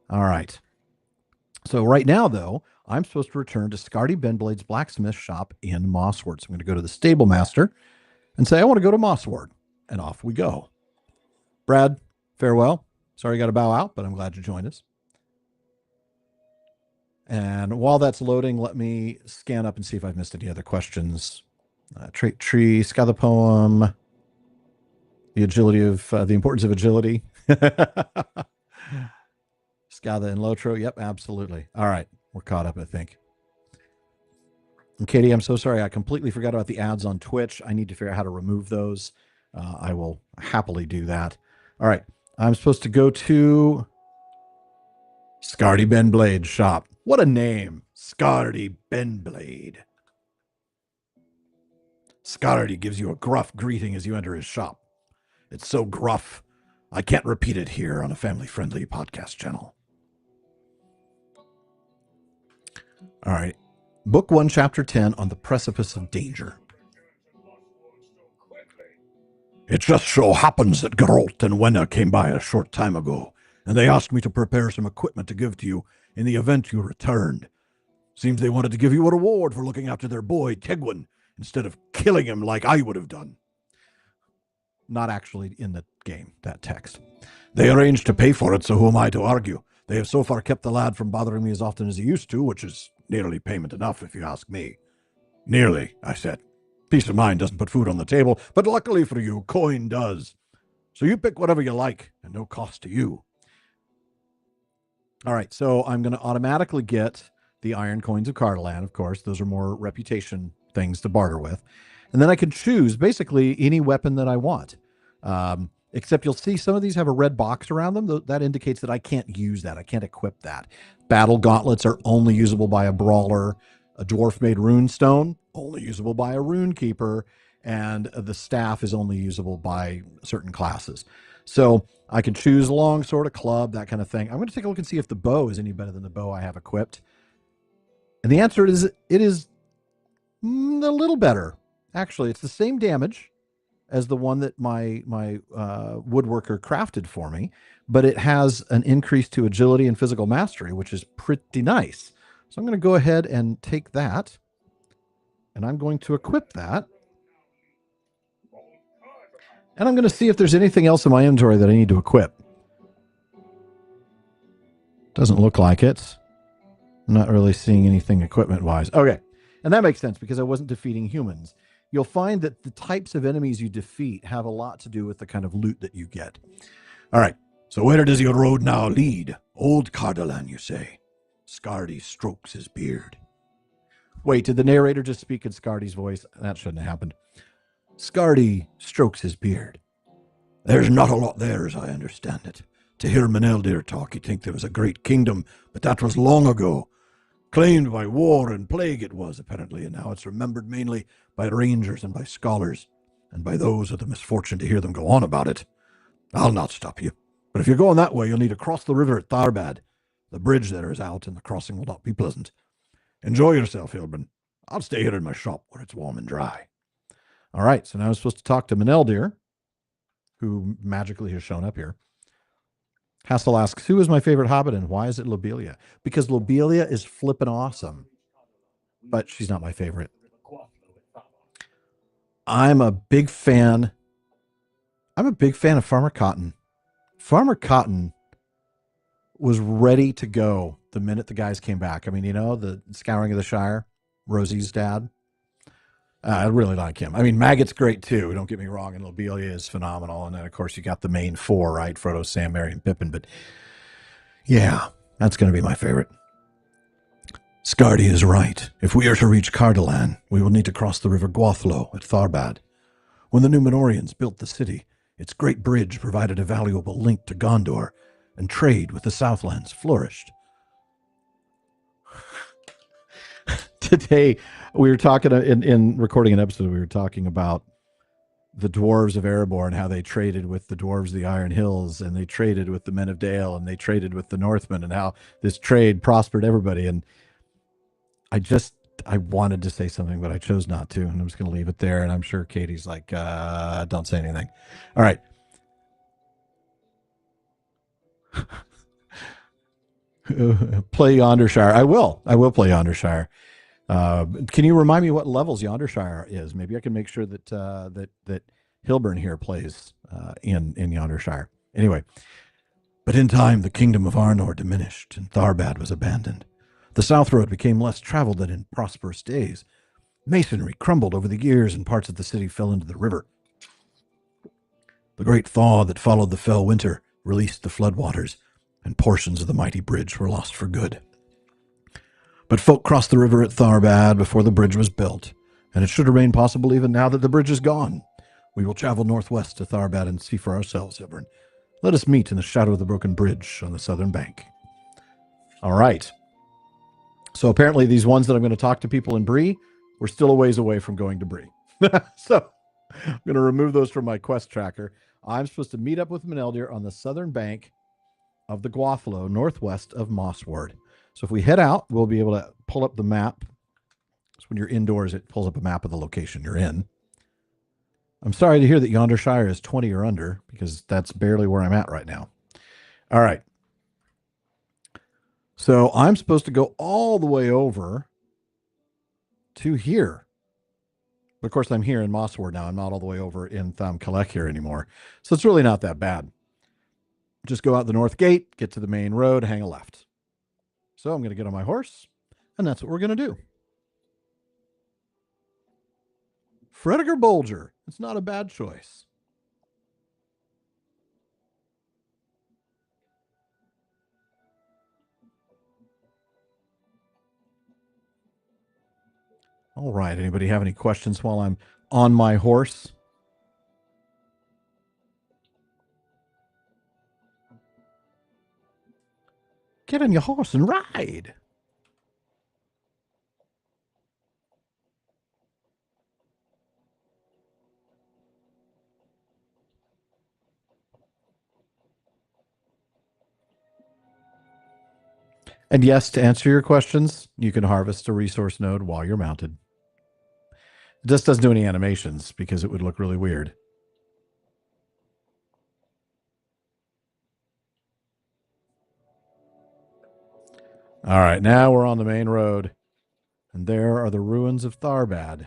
All right. So right now, though, I'm supposed to return to Scardy Benblade's blacksmith shop in Mossward. So I'm going to go to the stable master and say, I want to go to Mossward. And off we go. Brad, farewell. Sorry you got to bow out, but I'm glad you joined us. And while that's loading, let me scan up and see if I've missed any other questions. Trait tree, Scatha poem, the agility of the importance of agility. Scatha and Lotro. Yep, absolutely. All right, we're caught up, I think. And Katie, I'm so sorry. I completely forgot about the ads on Twitch. I need to figure out how to remove those. I will happily do that. All right, I'm supposed to go to Scardy Benblade shop. What a name, Scardy Benblade. Scardy gives you a gruff greeting as you enter his shop. It's so gruff, I can't repeat it here on a family-friendly podcast channel. All right. Book 1, Chapter 10, On the Precipice of Danger. It just so happens that Geralt and Wenna came by a short time ago, and they asked me to prepare some equipment to give to you in the event you returned. Seems they wanted to give you a reward for looking after their boy, Tegwin, instead of killing him like I would have done. Not actually in the game, that text. They arranged to pay for it, so who am I to argue? They have so far kept the lad from bothering me as often as he used to, which is nearly payment enough, if you ask me. Nearly, I said. Peace of mind doesn't put food on the table, but luckily for you, coin does. So you pick whatever you like, and no cost to you. All right, so I'm going to automatically get the Iron Coins of Cardolan, of course. Those are more reputation things to barter with. And then I can choose basically any weapon that I want. Except you'll see some of these have a red box around them. That indicates that I can't use that. I can't equip that. Battle gauntlets are only usable by a brawler. A dwarf-made rune stone, only usable by a rune keeper. And the staff is only usable by certain classes. So I can choose a longsword, a club, that kind of thing. I'm going to take a look and see if the bow is any better than the bow I have equipped. And the answer is it is a little better. Actually, it's the same damage as the one that my woodworker crafted for me, but it has an increase to agility and physical mastery, which is pretty nice. So I'm going to go ahead and take that, and I'm going to equip that. And I'm going to see if there's anything else in my inventory that I need to equip. Doesn't look like it. I'm not really seeing anything equipment-wise. Okay, and that makes sense because I wasn't defeating humans. You'll find that the types of enemies you defeat have a lot to do with the kind of loot that you get. All right, So where does your road now lead? Old Cardolan, you say? Scardy strokes his beard. Wait, did the narrator just speak in Scardy's voice? That shouldn't have happened. Scardy strokes his beard. There's not a lot there, as I understand it. To hear Meneldir talk, you'd think there was a great kingdom, but that was long ago. Claimed by war and plague it was, apparently, and now it's remembered mainly by rangers and by scholars, and by those with the misfortune to hear them go on about it. I'll not stop you, but if you're going that way, you'll need to cross the river at Tharbad. The bridge there is out, and the crossing will not be pleasant. Enjoy yourself, Hilburn. I'll stay here in my shop where it's warm and dry. All right, so now I'm supposed to talk to Meneldir, who magically has shown up here. Hassel asks, who is my favorite hobbit and why is it Lobelia? Because Lobelia is flippin' awesome, but she's not my favorite. I'm a big fan of Farmer Cotton. Farmer Cotton was ready to go the minute the guys came back. I mean, the Scouring of the Shire, Rosie's dad. I really like him. I mean, Maggot's great too. Don't get me wrong, and Lobelia is phenomenal. And then, of course, you got the main four, right? Frodo, Sam, Merry, and Pippin. But yeah, that's going to be my favorite. Scardy is right. If we are to reach Cardolan, we will need to cross the river Gwathlo at Tharbad. When the Númenóreans built the city, its great bridge provided a valuable link to Gondor, and trade with the Southlands flourished. Today, we were talking in recording an episode, we were talking about the dwarves of Erebor and how they traded with the dwarves of the Iron Hills, and they traded with the men of Dale, and they traded with the Northmen, and how this trade prospered everybody. And I wanted to say something, but I chose not to, and I'm just going to leave it there. And I'm sure Katie's like, don't say anything. All right. Play Yondershire. I will play Yondershire. Can you remind me what levels Yondershire is? Maybe I can make sure that that Hilburn here plays in Yondershire. Anyway, but in time the kingdom of Arnor diminished and Tharbad was abandoned. The south road became less traveled than in prosperous days. Masonry crumbled over the years and parts of the city fell into the river. The great thaw that followed the fell winter released the floodwaters, and portions of the mighty bridge were lost for good. But folk crossed the river at Tharbad before the bridge was built, and it should remain possible even now that the bridge is gone. We will travel northwest to Tharbad and see for ourselves, Hilburn. Let us meet in the shadow of the broken bridge on the southern bank. All right. So apparently these ones that I'm going to talk to people in Bree, we're still a ways away from going to Bree. So I'm going to remove those from my quest tracker. I'm supposed to meet up with Meneldir on the southern bank of the Gwathlo, northwest of Mossward. So if we head out, we'll be able to pull up the map. So when you're indoors, it pulls up a map of the location you're in. I'm sorry to hear that Yondershire is 20 or under, because that's barely where I'm at right now. All right. So I'm supposed to go all the way over to here. But of course, I'm here in Mossward now. I'm not all the way over in Tham-Kalek here anymore. So it's really not that bad. Just go out the north gate, get to the main road, hang a left. So I'm going to get on my horse, and that's what we're going to do. Fredegar Bolger. It's not a bad choice. All right. Anybody have any questions while I'm on my horse? Get on your horse and ride. And yes, to answer your questions, you can harvest a resource node while you're mounted. It just doesn't do any animations because it would look really weird. All right, now we're on the main road, and there are the ruins of Tharbad.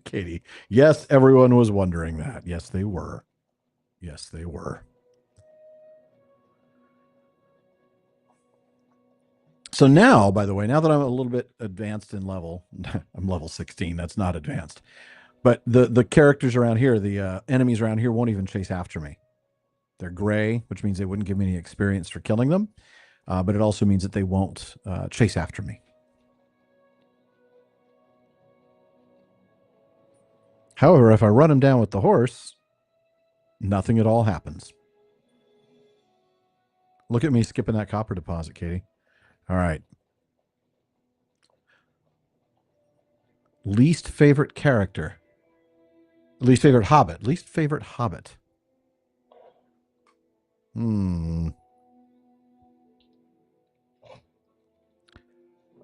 Katie, yes, everyone was wondering that. Yes, they were. Yes, they were. So now, by the way, now that I'm a little bit advanced in level, I'm level 16, that's not advanced. But the characters around here, the enemies around here, won't even chase after me. They're gray, which means they wouldn't give me any experience for killing them. But it also means that they won't chase after me. However, if I run them down with the horse, nothing at all happens. Look at me skipping that copper deposit, Katie. All right. Least favorite character. Least favorite hobbit. Least favorite hobbit.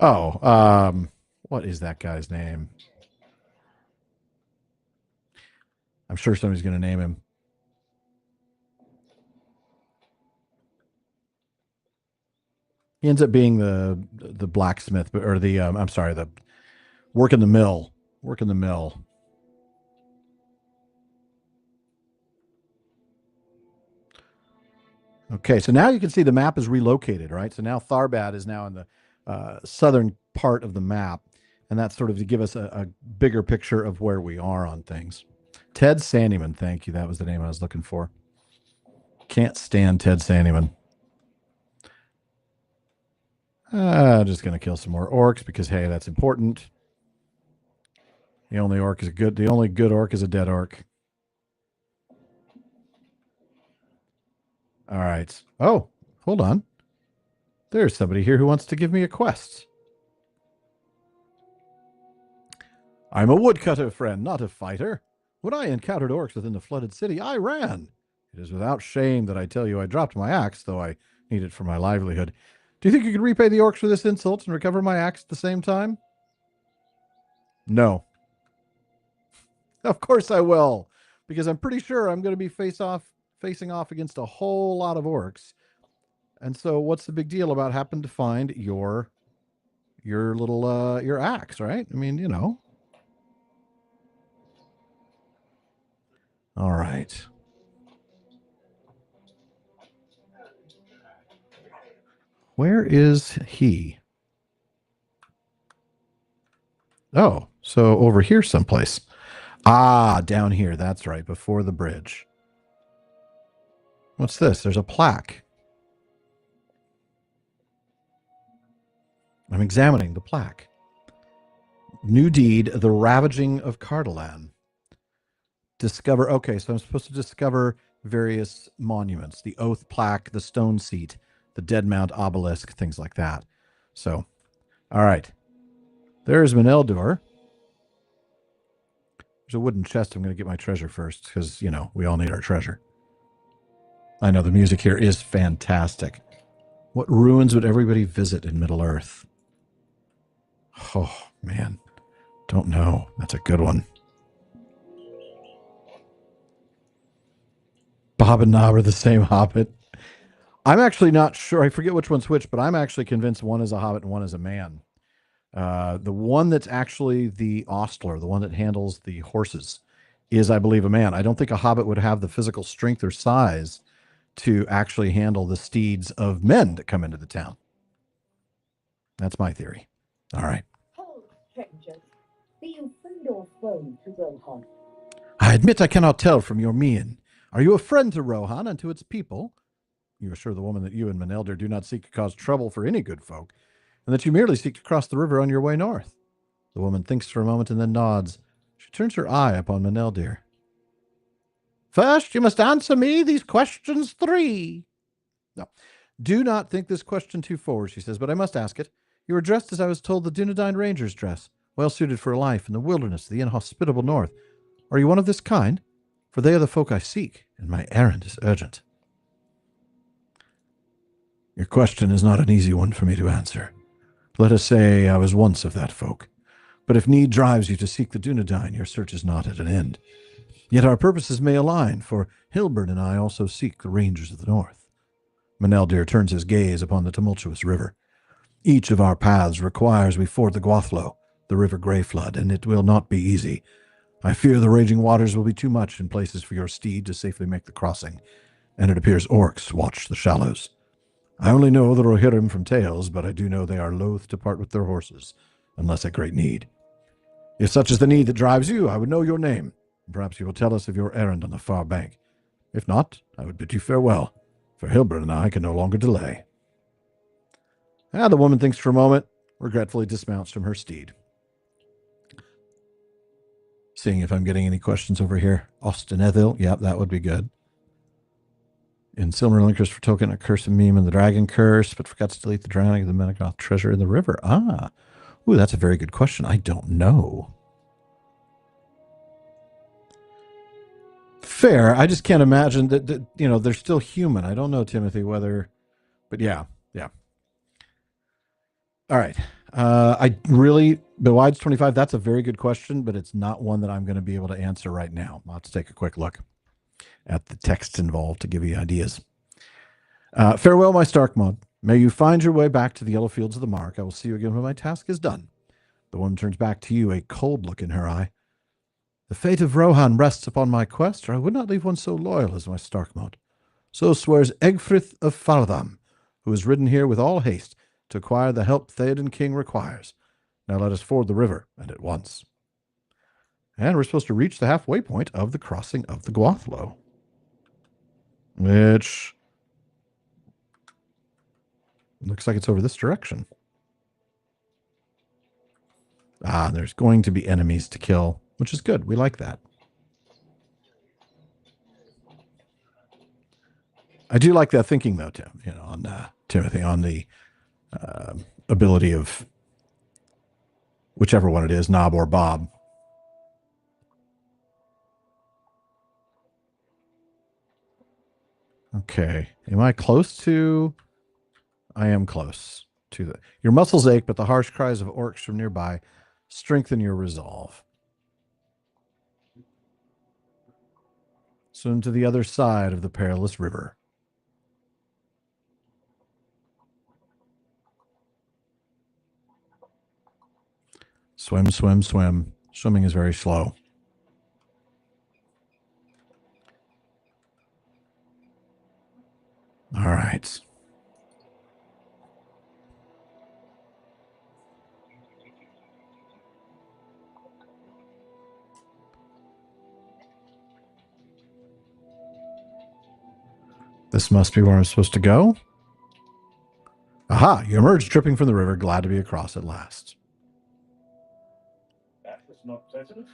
Oh, what is that guy's name? I'm sure somebody's going to name him. He ends up being the blacksmith, or the I'm sorry, the work in the mill. Work in the mill. Okay, so now you can see the map is relocated, right? So now Tharbad is now in the southern part of the map, and that's sort of to give us a bigger picture of where we are on things. Ted Sandyman, thank you. That was the name I was looking for. Can't stand Ted Sandyman. Just going to kill some more orcs because, hey, that's important. The only good orc is a dead orc. All right. Oh, hold on. There's somebody here who wants to give me a quest. I'm a woodcutter, friend, not a fighter. When I encountered orcs within the flooded city, I ran. It is without shame that I tell you I dropped my axe, though I need it for my livelihood. Do you think you could repay the orcs for this insult and recover my axe at the same time? No. Of course I will, because I'm pretty sure I'm going to be facing off against a whole lot of orcs. And so what's the big deal about happening to find your little your axe, right? I mean, you know. All right. Where is he? Oh, so over here someplace. Ah, down here. That's right, before the bridge. What's this? There's a plaque. I'm examining the plaque. New deed, the ravaging of Cardolan. Discover. Okay, so I'm supposed to discover various monuments: the oath plaque, the stone seat, the dead mount obelisk, things like that. So, all right. There's Meneldor. There's a wooden chest. I'm going to get my treasure first because, you know, we all need our treasure. I know the music here is fantastic. What ruins would everybody visit in Middle-earth? Oh, man. Don't know. That's a good one. Bob and Nob are the same hobbit. I'm actually not sure. I forget which one's which, but I'm actually convinced one is a hobbit and one is a man. The one that's actually the ostler, the one that handles the horses, is, I believe, a man. I don't think a hobbit would have the physical strength or size to actually handle the steeds of men that come into the town. That's my theory. All right. Hello, strangers. Be you friend or foe to Rohan? I admit I cannot tell from your mien. Are you a friend to Rohan and to its people? You assure the woman that you and Meneldor do not seek to cause trouble for any good folk, and that you merely seek to cross the river on your way north. The woman thinks for a moment and then nods. She turns her eye upon Meneldor. First, you must answer me these questions 3. No, do not think this question too forward, she says, but I must ask it. You are dressed as I was told the Dunedain Rangers dress, well suited for a life in the wilderness of the inhospitable north. Are you one of this kind? For they are the folk I seek, and my errand is urgent. Your question is not an easy one for me to answer. Let us say I was once of that folk. But if need drives you to seek the Dunedain, your search is not at an end. Yet our purposes may align, for Hilbert and I also seek the Rangers of the North. Meneldor turns his gaze upon the tumultuous river. Each of our paths requires we ford the Gwathlo, the river Greyflood, and it will not be easy. I fear the raging waters will be too much in places for your steed to safely make the crossing, and it appears orcs watch the shallows. I only know the Rohirrim from tales, but I do know they are loath to part with their horses, unless at great need. If such is the need that drives you, I would know your name. Perhaps you will tell us of your errand on the far bank. If not, I would bid you farewell, for Hilbert and I can no longer delay. The woman thinks for a moment, regretfully dismounts from her steed. Seeing if I'm getting any questions over here. Austin Ethel, yep, that would be good. In Silmarillin Curse for token, a curse of meme and the dragon curse, but forgot to delete the drowning of the Menegoth treasure in the river. Ooh, that's a very good question. I don't know. Fair. I just can't imagine that they're still human. I don't know, Timothy, whether, but yeah. All right. Bewides 25, that's a very good question, but it's not one that I'm going to be able to answer right now. I'll have to take a quick look at the text involved to give you ideas. Farewell, my Starkmod. May you find your way back to the yellow fields of the Mark. I will see you again when my task is done. The woman turns back to you, a cold look in her eye. The fate of Rohan rests upon my quest, or I would not leave one so loyal as my Starkmod. So swears Egfrith of Fartham, who has ridden here with all haste to acquire the help Theoden King requires. Now let us ford the river, and at once. And we're supposed to reach the halfway point of the crossing of the Gwathlo, which looks like it's over this direction. There's going to be enemies to kill, which is good. We like that. I do like that thinking, though, Tim. On Timothy, on the ability of whichever one it is, Knob or Bob. Okay. Am I close to? I am close to the. Your muscles ache, but the harsh cries of orcs from nearby strengthen your resolve. Swim to the other side of the perilous river. Swim, swim, swim. Swimming is very slow. All right. This must be where I'm supposed to go. Aha! You emerge dripping from the river, glad to be across at last. That was not pleasant.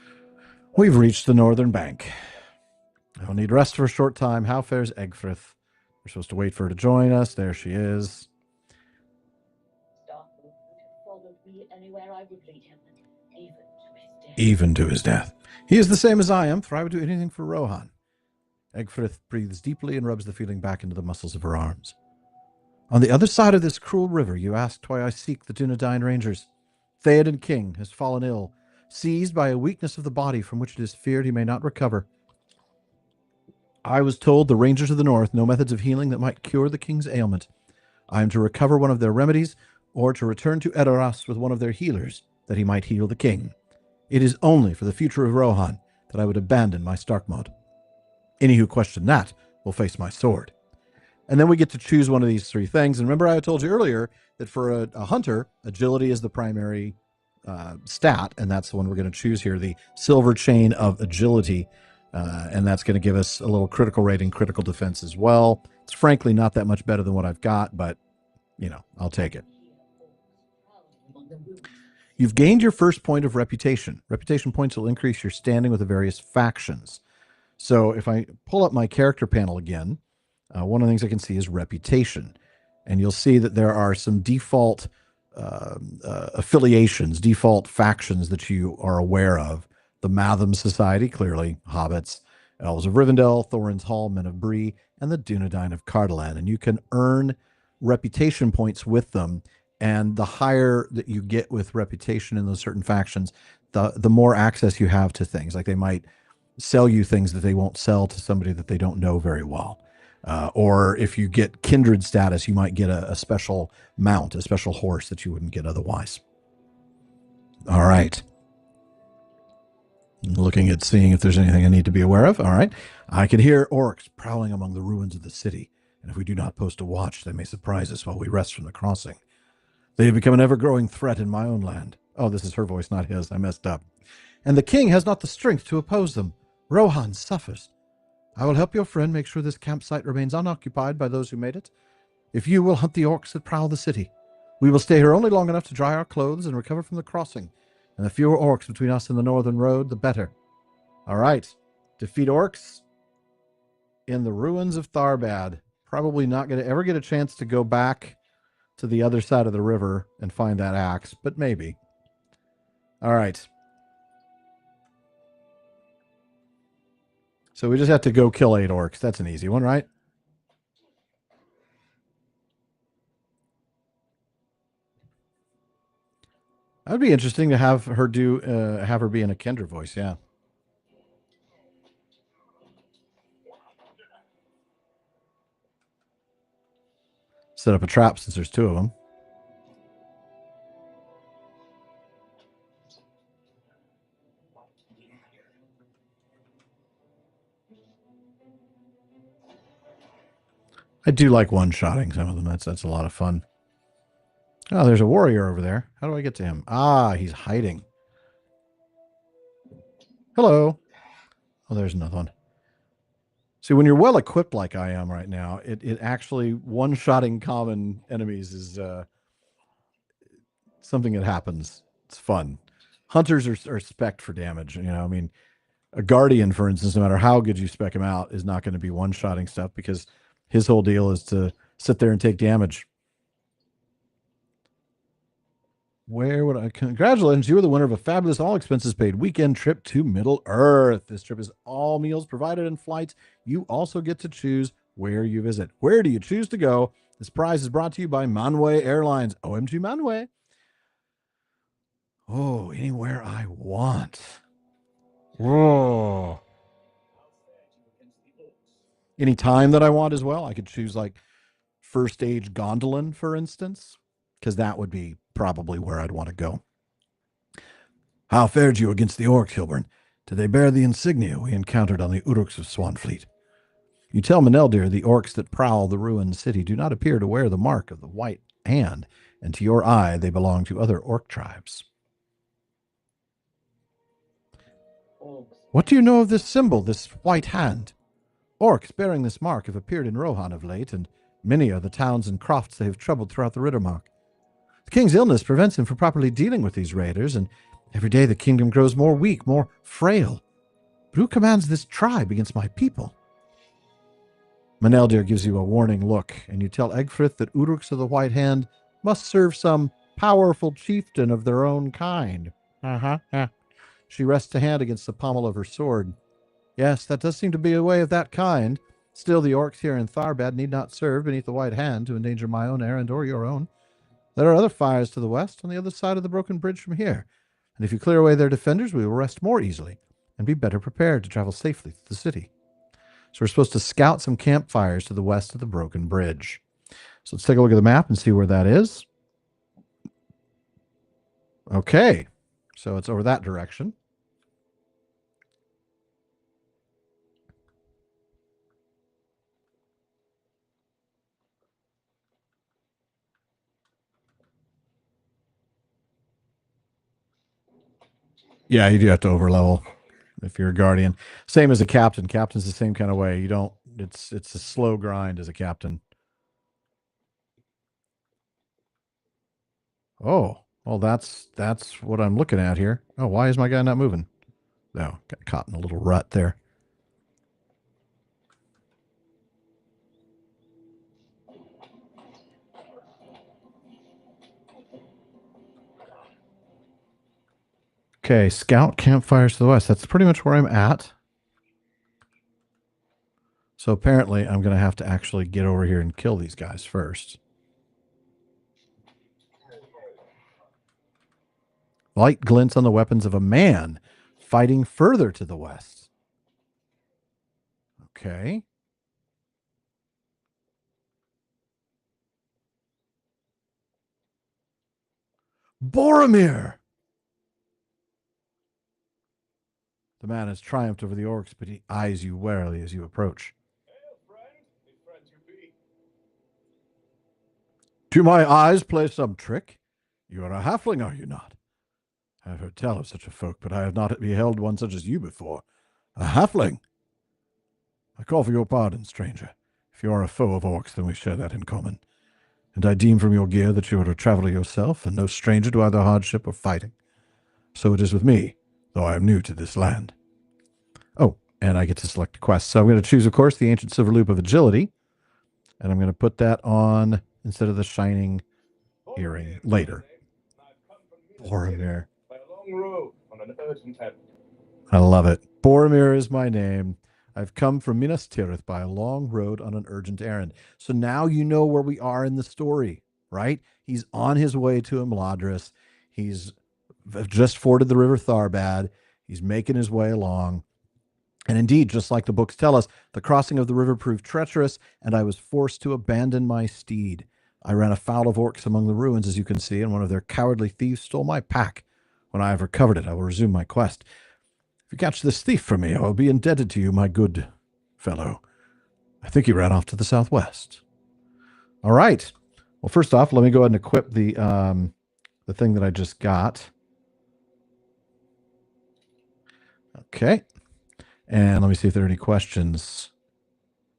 We've reached the northern bank. I will need rest for a short time. How fares Egfrith? We're supposed to wait for her to join us. There she is. Starkwood would have followed me anywhere I would lead him, even to his death. Even to his death. He is the same as I am, for I would do anything for Rohan. Egfrith breathes deeply and rubs the feeling back into the muscles of her arms. On the other side of this cruel river, you asked why I seek the Dunedain Rangers. Theoden King has fallen ill, seized by a weakness of the body from which it is feared he may not recover. I was told the Rangers of the North know methods of healing that might cure the king's ailment. I am to recover one of their remedies, or to return to Edoras with one of their healers, that he might heal the king. It is only for the future of Rohan that I would abandon my Starkmod. Any who question that will face my sword. And then we get to choose one of these three things. And remember, I told you earlier that for a hunter, agility is the primary stat, and that's the one we're going to choose here, the silver chain of agility. And that's going to give us a little critical rating, critical defense as well. It's frankly not that much better than what I've got, but, I'll take it. You've gained your first point of reputation. Reputation points will increase your standing with the various factions. So if I pull up my character panel again, one of the things I can see is reputation. And you'll see that there are some default affiliations, default factions that you are aware of. The Matham Society, clearly hobbits, Elves of Rivendell, Thorin's Hall, Men of Bree, and the Dunedain of Cardolan. And you can earn reputation points with them. And the higher that you get with reputation in those certain factions, the more access you have to things. Like they might sell you things that they won't sell to somebody that they don't know very well. Or if you get kindred status, you might get a special mount, a special horse that you wouldn't get otherwise. All right. Looking at seeing if there's anything I need to be aware of. All right. I can hear orcs prowling among the ruins of the city. And if we do not post a watch, they may surprise us while we rest from the crossing. They have become an ever-growing threat in my own land. Oh, this is her voice, not his. I messed up. And the king has not the strength to oppose them. Rohan suffers. I will help your friend make sure this campsite remains unoccupied by those who made it. If you will hunt the orcs that prowl the city, we will stay here only long enough to dry our clothes and recover from the crossing. And the fewer orcs between us and the northern road, the better. All right. Defeat orcs in the ruins of Tharbad. Probably not going to ever get a chance to go back to the other side of the river and find that axe, but maybe. All right. So we just have to go kill 8 orcs. That's an easy one, right? That would be interesting to have her have her be in a Kendra voice. Yeah. Set up a trap since there's 2 of them. I do like one-shotting some of them. That's a lot of fun. Oh, there's a warrior over there. How do I get to him? Ah, he's hiding. Hello. Oh, there's another one. See, when you're well equipped like I am right now, it actually one-shotting common enemies is something that happens. It's fun. Hunters are spec'd for damage. You know, I mean, a guardian, for instance, no matter how good you spec him out, is not going to be one-shotting stuff because his whole deal is to sit there and take damage. Where would I? Congratulations, you were the winner of a fabulous, all expenses paid weekend trip to Middle Earth. This trip is all meals provided and flights. You also get to choose where you visit. Where do you choose to go? This prize is brought to you by Manway Airlines. OMG Manway. Oh, anywhere I want. Whoa. Any time that I want as well. I could choose like first stage Gondolin, for instance, because that would be probably where I'd want to go. How fared you against the orcs, Hilburn? Did they bear the insignia we encountered on the Uruks of Swanfleet? You tell Meneldir the orcs that prowl the ruined city do not appear to wear the mark of the white hand, and to your eye they belong to other orc tribes. What do you know of this symbol, this white hand? Orcs bearing this mark have appeared in Rohan of late, and many are the towns and crofts they have troubled throughout the Rittermark. The king's illness prevents him from properly dealing with these raiders, and every day the kingdom grows more weak, more frail. But who commands this tribe against my people? Meneldir gives you a warning look, and you tell Egfrith that Uruks of the White Hand must serve some powerful chieftain of their own kind. She rests a hand against the pommel of her sword. Yes, that does seem to be a way of that kind. Still, the orcs here in Tharbad need not serve beneath the White Hand to endanger my own errand or your own. There are other fires to the west, on the other side of the broken bridge from here, and if you clear away their defenders, we will rest more easily and be better prepared to travel safely to the city. So we're supposed to scout some campfires to the west of the broken bridge. So let's take a look at the map and see where that is. Okay, so it's over that direction. Yeah, you do have to overlevel if you're a guardian. Same as a captain. Captain's the same kind of way. You don't. It's a slow grind as a captain. Oh, well, that's what I'm looking at here. Oh, why is my guy not moving? No, got caught in a little rut there. Okay, scout campfires to the west. That's pretty much where I'm at. So apparently I'm going to have to actually get over here and kill these guys first. Light glints on the weapons of a man fighting further to the west. Okay. Boromir! The man has triumphed over the orcs, but he eyes you warily as you approach. Hail, friend, if friend you be. Do my eyes play some trick? You are a halfling, are you not? I have heard tell of such a folk, but I have not beheld one such as you before. A halfling! I call for your pardon, stranger. If you are a foe of orcs, then we share that in common. And I deem from your gear that you are a traveler yourself, and no stranger to either hardship or fighting. So it is with me, though I am new to this land. Oh, and I get to select a quest. So I'm going to choose, of course, the Ancient Silver Loop of Agility, and I'm going to put that on instead of the Shining Earring later. Boromir. By a long road on an urgent errand. I love it. Boromir is my name. I've come from Minas Tirith by a long road on an urgent errand. So now you know where we are in the story, right? He's on his way to Imladris. He's just forded the river Tharbad. He's making his way along. And indeed, just like the books tell us, the crossing of the river proved treacherous, and I was forced to abandon my steed. I ran afoul of orcs among the ruins, as you can see, and one of their cowardly thieves stole my pack. When I have recovered it, I will resume my quest. If you catch this thief for me, I will be indebted to you, my good fellow. I think he ran off to the southwest. All right. Well, first off, let me go ahead and equip the thing that I just got. Okay. And let me see if there are any questions.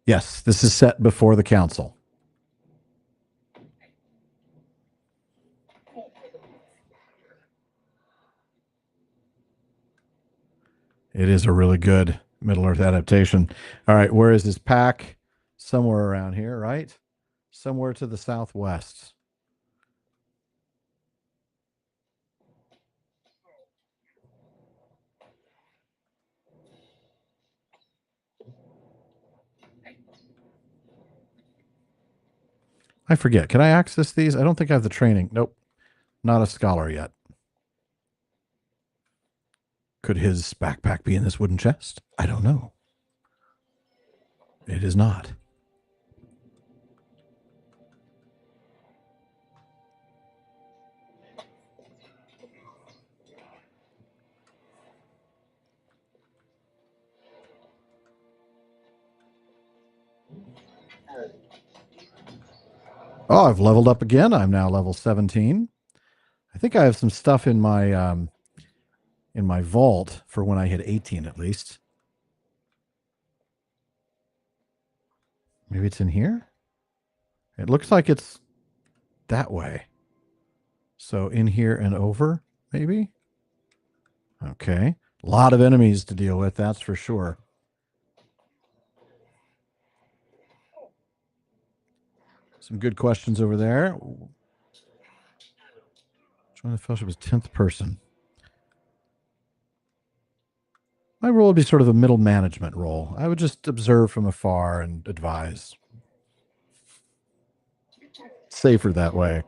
Yes, this is set before the council. It is a really good Middle-earth adaptation. All right, where is his pack? Somewhere around here, right? Somewhere to the southwest. I forget. Can I access these? I don't think I have the training. Nope. Not a scholar yet. Could his backpack be in this wooden chest? I don't know. It is not. Oh, I've leveled up again. I'm now level 17. I think I have some stuff in my vault for when I hit 18 at least. Maybe it's in here? It looks like it's that way. So in here and over, maybe? Okay. A lot of enemies to deal with, that's for sure. Some good questions over there. Join the fellowship as 10th person. My role would be sort of a middle management role. I would just observe from afar and advise. Safer that way.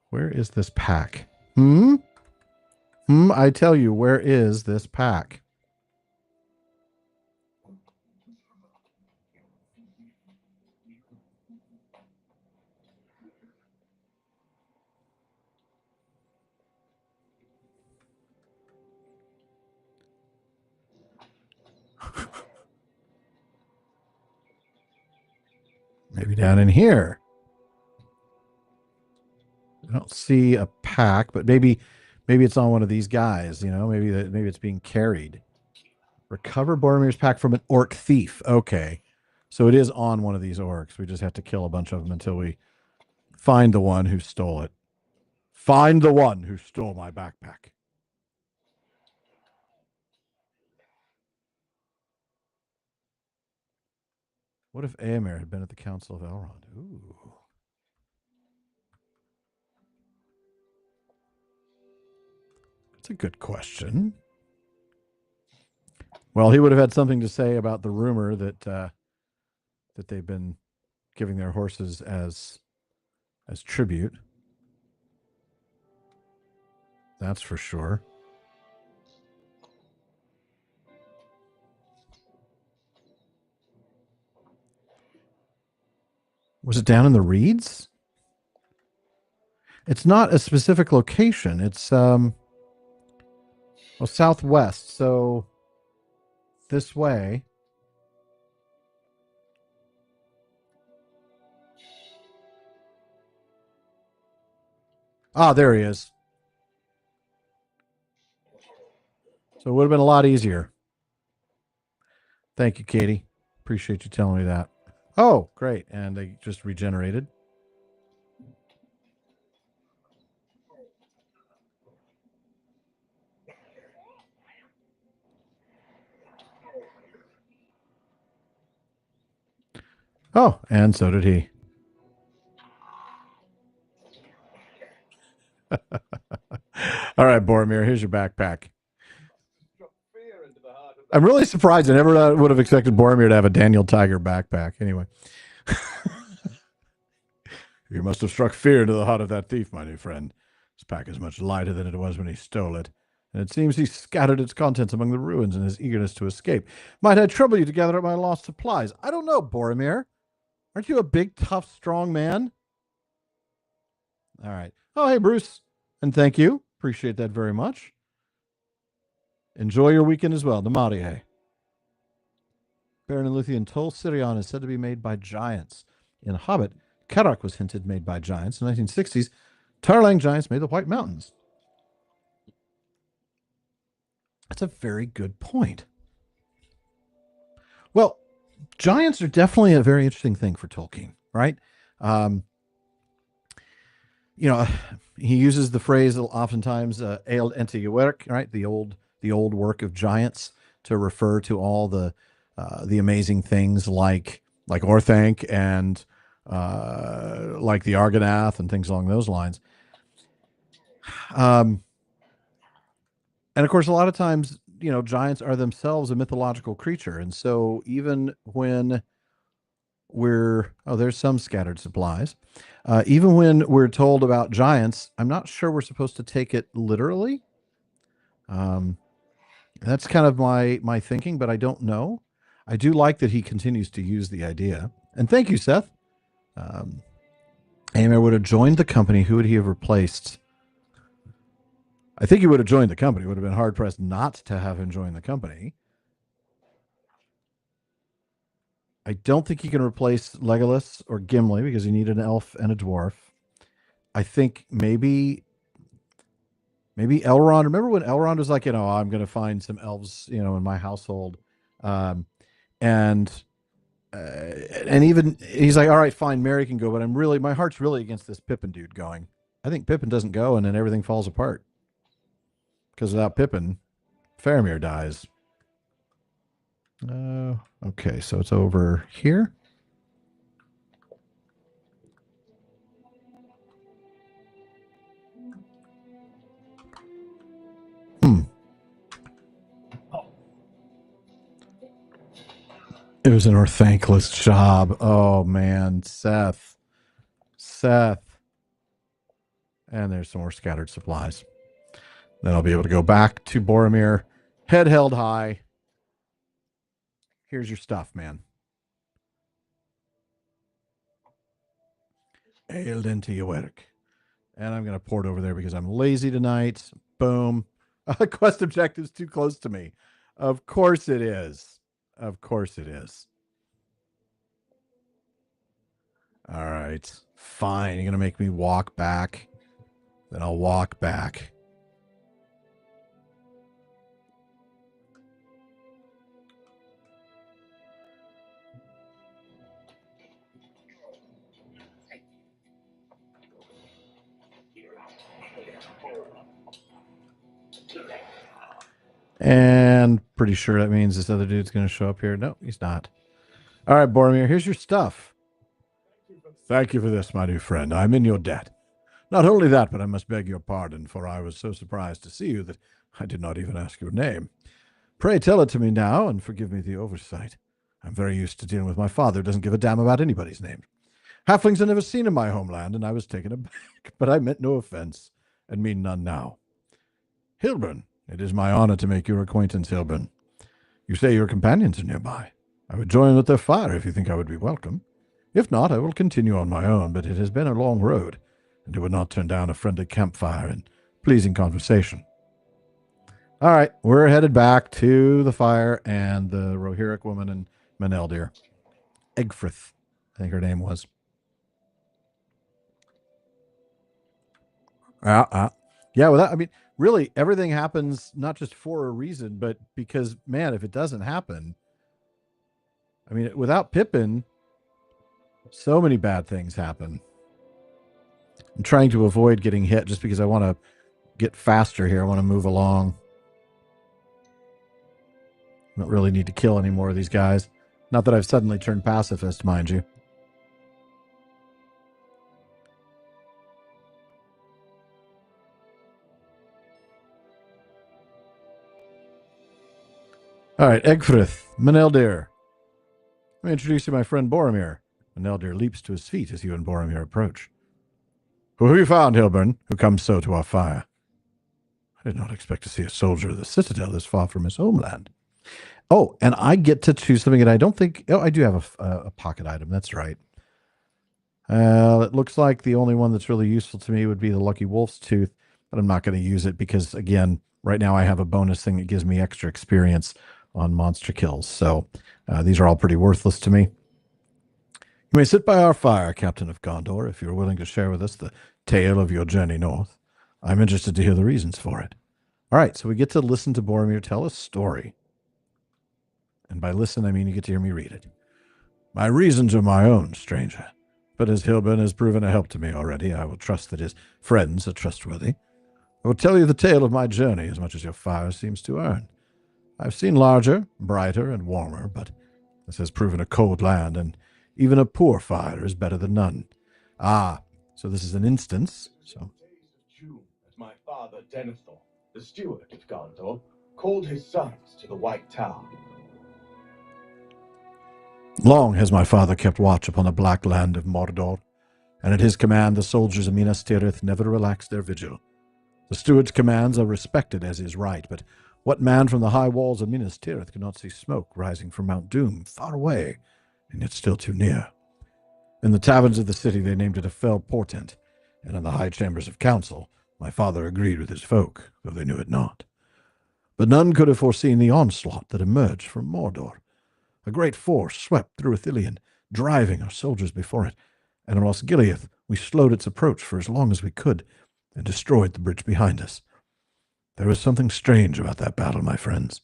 Where is this pack? I tell you, where is this pack? Maybe down in here. I don't see a pack, but maybe it's on one of these guys, you know, maybe it's being carried. Recover Boromir's pack from an orc thief. Okay. So it is on one of these orcs. We just have to kill a bunch of them until we find the one who stole it. Find the one who stole my backpack. What if Éomer had been at the Council of Elrond? Ooh. That's a good question. Well, he would have had something to say about the rumor that that they've been giving their horses as tribute. That's for sure. Was it down in the reeds? It's not a specific location. It's well, southwest. So this way. Ah, there he is. So it would have been a lot easier. Thank you, Katie. Appreciate you telling me that. Oh, great. And they just regenerated. Oh, and so did he. All right, Boromir, here's your backpack. Struck fear into the heart of I'm really surprised. I never would have expected Boromir to have a Daniel Tiger backpack. Anyway. You must have struck fear into the heart of that thief, my new friend. His pack is much lighter than it was when he stole it, and it seems he scattered its contents among the ruins in his eagerness to escape. Might I trouble you to gather up my lost supplies? I don't know, Boromir. Aren't you a big, tough, strong man? All right. Oh, hey, Bruce. And thank you. Appreciate that very much. Enjoy your weekend as well. Namarie. Baron and Luthien Tol Sirion is said to be made by giants. In Hobbit, Karak was hinted made by giants. In the 1960s, Tarlang giants made the White Mountains. That's a very good point. Well, giants are definitely a very interesting thing for Tolkien, right? Um, he uses the phrase oftentimes "eald ente Uerk," right? The old work of giants to refer to all the amazing things like Orthanc and like the Argonath and things along those lines. And of course, a lot of times, giants are themselves a mythological creature, and so even when there's some scattered supplies. Even when we're told about giants, I'm not sure we're supposed to take it literally. Um, that's kind of my thinking, but I don't know. I do like that he continues to use the idea. And thank you, Seth. Aemir would have joined the company. Who would he have replaced? I think he would have joined the company. It would have been hard pressed not to have him join the company. I don't think he can replace Legolas or Gimli because you need an elf and a dwarf. I think maybe Elrond. Remember when Elrond was like, I'm going to find some elves, in my household, um, and and even he's like, all right, fine, Mary can go, but my heart's really against this Pippin dude going. I think Pippin doesn't go, and then everything falls apart because without Pippin, Faramir dies. Okay, so it's over here. It was an thankless job. Oh man, Seth. And there's some more scattered supplies. Then I'll be able to go back to Boromir, head held high. Here's your stuff, man. Eald ente Uerk. And I'm going to port over there because I'm lazy tonight. Boom. Quest objective's too close to me. Of course it is. Of course it is. All right. Fine. You're going to make me walk back. Then I'll walk back. And pretty sure that means this other dude's going to show up here. No, he's not. All right, Boromir, here's your stuff. Thank you for this, my new friend. I'm in your debt. Not only that, but I must beg your pardon, for I was so surprised to see you that I did not even ask your name. Pray tell it to me now, and forgive me the oversight. I'm very used to dealing with my father, who doesn't give a damn about anybody's name. Halflings are never seen in my homeland, and I was taken aback, but I meant no offense, and mean none now. Hilburn, it is my honor to make your acquaintance, Hilburn. You say your companions are nearby. I would join with their fire if you think I would be welcome. If not, I will continue on my own, but it has been a long road, and it would not turn down a friendly campfire and pleasing conversation. All right, we're headed back to the fire and the Rohirric woman and Meneldir. Egfrith, I think her name was. Yeah, well, that, I mean, really, everything happens not just for a reason, but because, man, if it doesn't happen, I mean, without Pippin, so many bad things happen. I'm trying to avoid getting hit just because I want to get faster here. I want to move along. I don't really need to kill any more of these guys. Not that I've suddenly turned pacifist, mind you. All right, Egfrith, Meneldir. Let me introduce you to my friend Boromir. Meneldir leaps to his feet as you and Boromir approach. Who have you found, Hilburn, who comes so to our fire? I did not expect to see a soldier of the Citadel this far from his homeland. Oh, and I get to choose something that I don't think... Oh, I do have a pocket item. That's right. It looks like the only one that's really useful to me would be the Lucky Wolf's Tooth, but I'm not going to use it because, again, right now I have a bonus thing that gives me extra experience on monster kills. So these are all pretty worthless to me. You may sit by our fire, Captain of Gondor, if you're willing to share with us the tale of your journey north. I'm interested to hear the reasons for it. All right, so we get to listen to Boromir tell a story. And by listen, I mean you get to hear me read it. My reasons are my own, stranger. But as Hilburn has proven a help to me already, I will trust that his friends are trustworthy. I will tell you the tale of my journey as much as your fire seems to earn. I've seen larger, brighter, and warmer, but this has proven a cold land, and even a poor fire is better than none. Ah, so this is an instance. So, Days of June, as my father Denethor, the steward of Gondor, called his sons to the White Tower. long has my father kept watch upon the black land of Mordor, and at his command the soldiers of Minas Tirith never relaxed their vigil. The steward's commands are respected as is right, but what man from the high walls of Minas Tirith could not see smoke rising from Mount Doom, far away, and yet still too near? In the taverns of the city they named it a fell portent, and in the high chambers of council my father agreed with his folk, though they knew it not. But none could have foreseen the onslaught that emerged from Mordor. A great force swept through Ithilien, driving our soldiers before it, and in Osgiliath we slowed its approach for as long as we could, and destroyed the bridge behind us. There was something strange about that battle, my friends.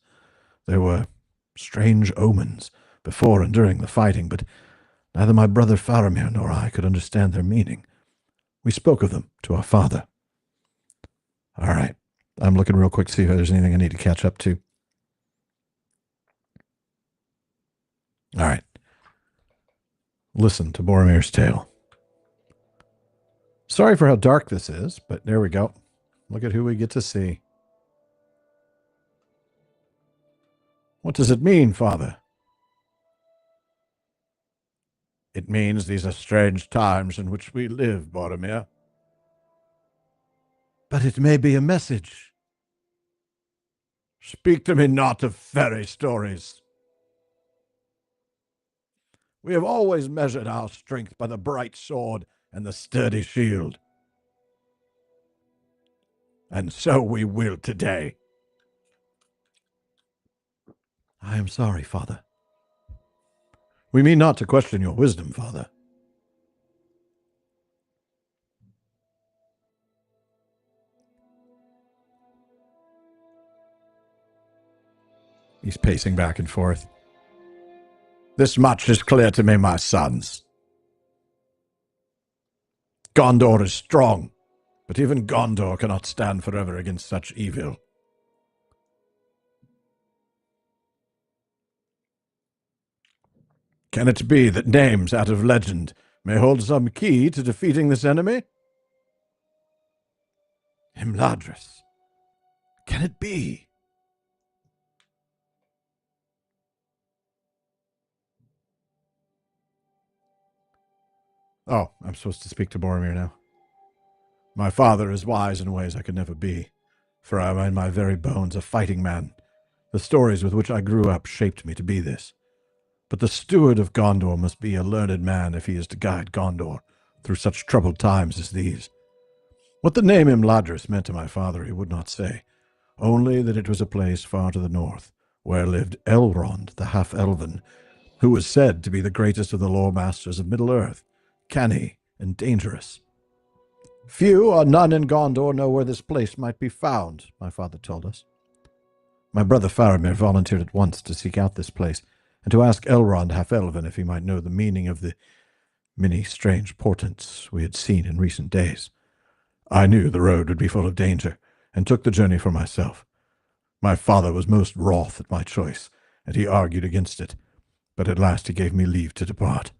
There were strange omens before and during the fighting, but neither my brother Faramir nor I could understand their meaning. We spoke of them to our father. All right. I'm looking real quick to see if there's anything I need to catch up to. All right. Listen to Boromir's tale. Sorry for how dark this is, but there we go. Look at who we get to see. What does it mean, Father? It means these are strange times in which we live, Boromir. But it may be a message. Speak to me not of fairy stories. We have always measured our strength by the bright sword and the sturdy shield. And so we will today. I am sorry, Father. We mean not to question your wisdom, Father. He's pacing back and forth. This much is clear to me, my sons. Gondor is strong, but even Gondor cannot stand forever against such evil. Can it be that names out of legend may hold some key to defeating this enemy? Imladris. Can it be? Oh, I'm supposed to speak to Boromir now. My father is wise in ways I could never be, for I am in my very bones a fighting man. The stories with which I grew up shaped me to be this. But the steward of Gondor must be a learned man if he is to guide Gondor through such troubled times as these. What the name Imladris meant to my father he would not say, only that it was a place far to the north, where lived Elrond the half-elven, who was said to be the greatest of the lore masters of Middle-earth, canny and dangerous. Few or none in Gondor know where this place might be found, my father told us. My brother Faramir volunteered at once to seek out this place, and to ask Elrond half-elven if he might know the meaning of the many strange portents we had seen in recent days. I knew the road would be full of danger, and took the journey for myself. My father was most wroth at my choice, and he argued against it, but at last he gave me leave to depart.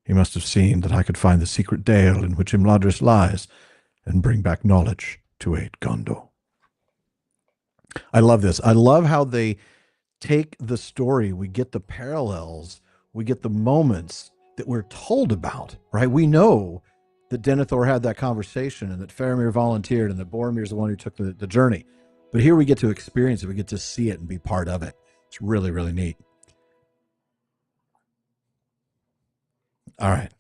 He must have seen that I could find the secret dale in which Imladris lies, and bring back knowledge to aid Gondor. I love this. I love how they take the story. We get the parallels. We get the moments that we're told about, right? We know that Denethor had that conversation and that Faramir volunteered and that Boromir's the one who took the journey. But here we get to experience it. We get to see it and be part of it. It's really, really neat. All right.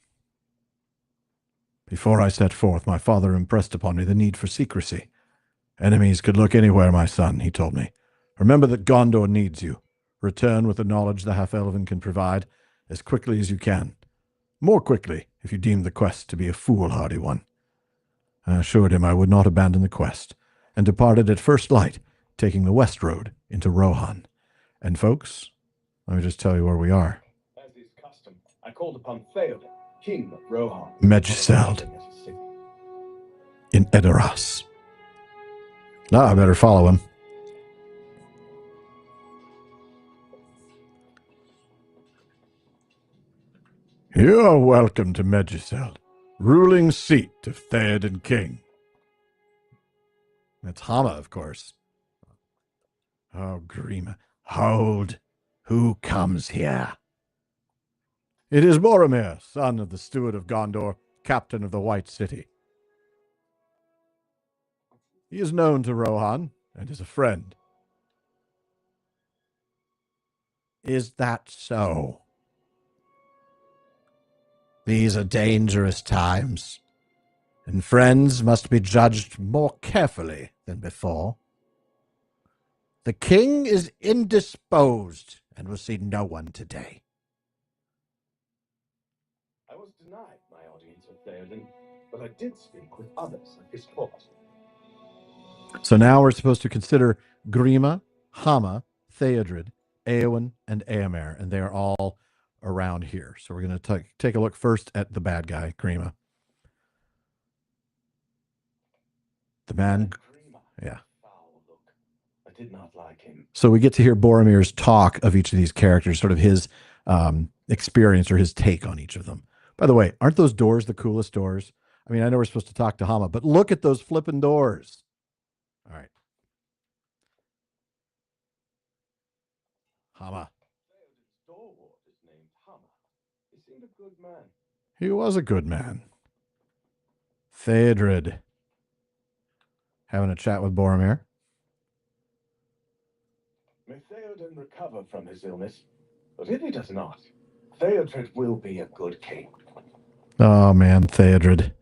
Before I set forth, my father impressed upon me the need for secrecy. Enemies could look anywhere, my son, he told me. Remember that Gondor needs you. Return with the knowledge the half-elven can provide as quickly as you can. More quickly, if you deem the quest to be a foolhardy one. I assured him I would not abandon the quest, and departed at first light, taking the west road into Rohan. And folks, let me just tell you where we are. As is custom, I called upon Theoden, king of Rohan. Medgiseld, in Edoras. Now I better follow him. You are welcome to Medgiseld, ruling seat of Theoden King. That's Hama, of course. Oh, Grima, hold. Who comes here? It is Boromir, son of the steward of Gondor, captain of the White City. He is known to Rohan and is a friend. Is that so? These are dangerous times, and friends must be judged more carefully than before. The king is indisposed and will see no one today. I was denied my audience with Theoden, but I did speak with others at his court. So now we're supposed to consider Grima, Hama, Theodred, Eowyn, and Éomer, and they're all around here. So we're going to take a look first at the bad guy, Grima. The man, yeah. Foul look. I did not like him. So we get to hear Boromir's talk of each of these characters, sort of his experience or his take on each of them. By the way, aren't those doors the coolest doors? I mean, I know we're supposed to talk to Hama, but look at those flipping doors. All right. Hama. Theoden's stalwart is named Hama. He seemed a good man. He was a good man. Theodred. Having a chat with Boromir. May Theoden recover from his illness, but if he does not, Theodred will be a good king. Oh, man, Theodred.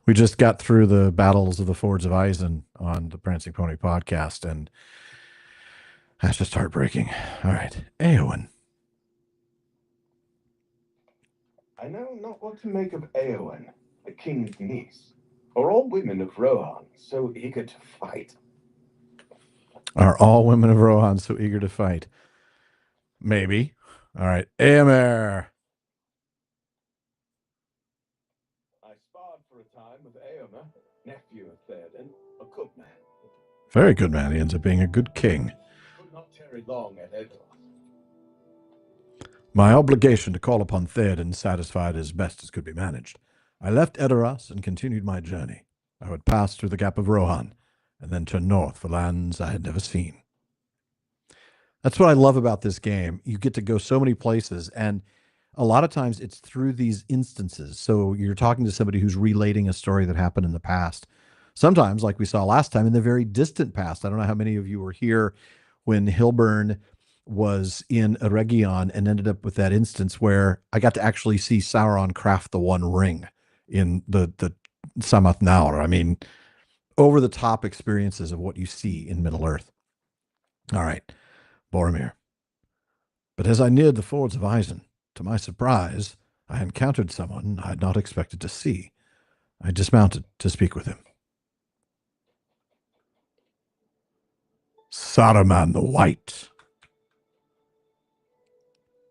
We just got through the battles of the Fords of Isen on the Prancing Pony podcast, and that's just heartbreaking. All right, Éowyn. I know not what to make of Éowyn, the king's niece, or all women of Rohan so eager to fight. Are all women of Rohan so eager to fight? Maybe. All right, Éomer. I sparred for a time with Éomer, nephew of Theoden, a good man. Very good man. He ends up being a good king. Could not tarry long at Edoras. My obligation to call upon Theoden satisfied as best as could be managed. I left Edoras and continued my journey. I would pass through the Gap of Rohan and then turn north for lands I had never seen. That's what I love about this game. You get to go so many places, and a lot of times it's through these instances. So you're talking to somebody who's relating a story that happened in the past. Sometimes, like we saw last time, in the very distant past. I don't know how many of you were here when Hilburn was in Eregion and ended up with that instance where I got to actually see Sauron craft the One Ring in the Samath Naur. I mean, over the top experiences of what you see in Middle Earth. All right, Boromir. But as I neared the fords of Isen, to my surprise, I encountered someone I had not expected to see. I dismounted to speak with him. Saruman the White.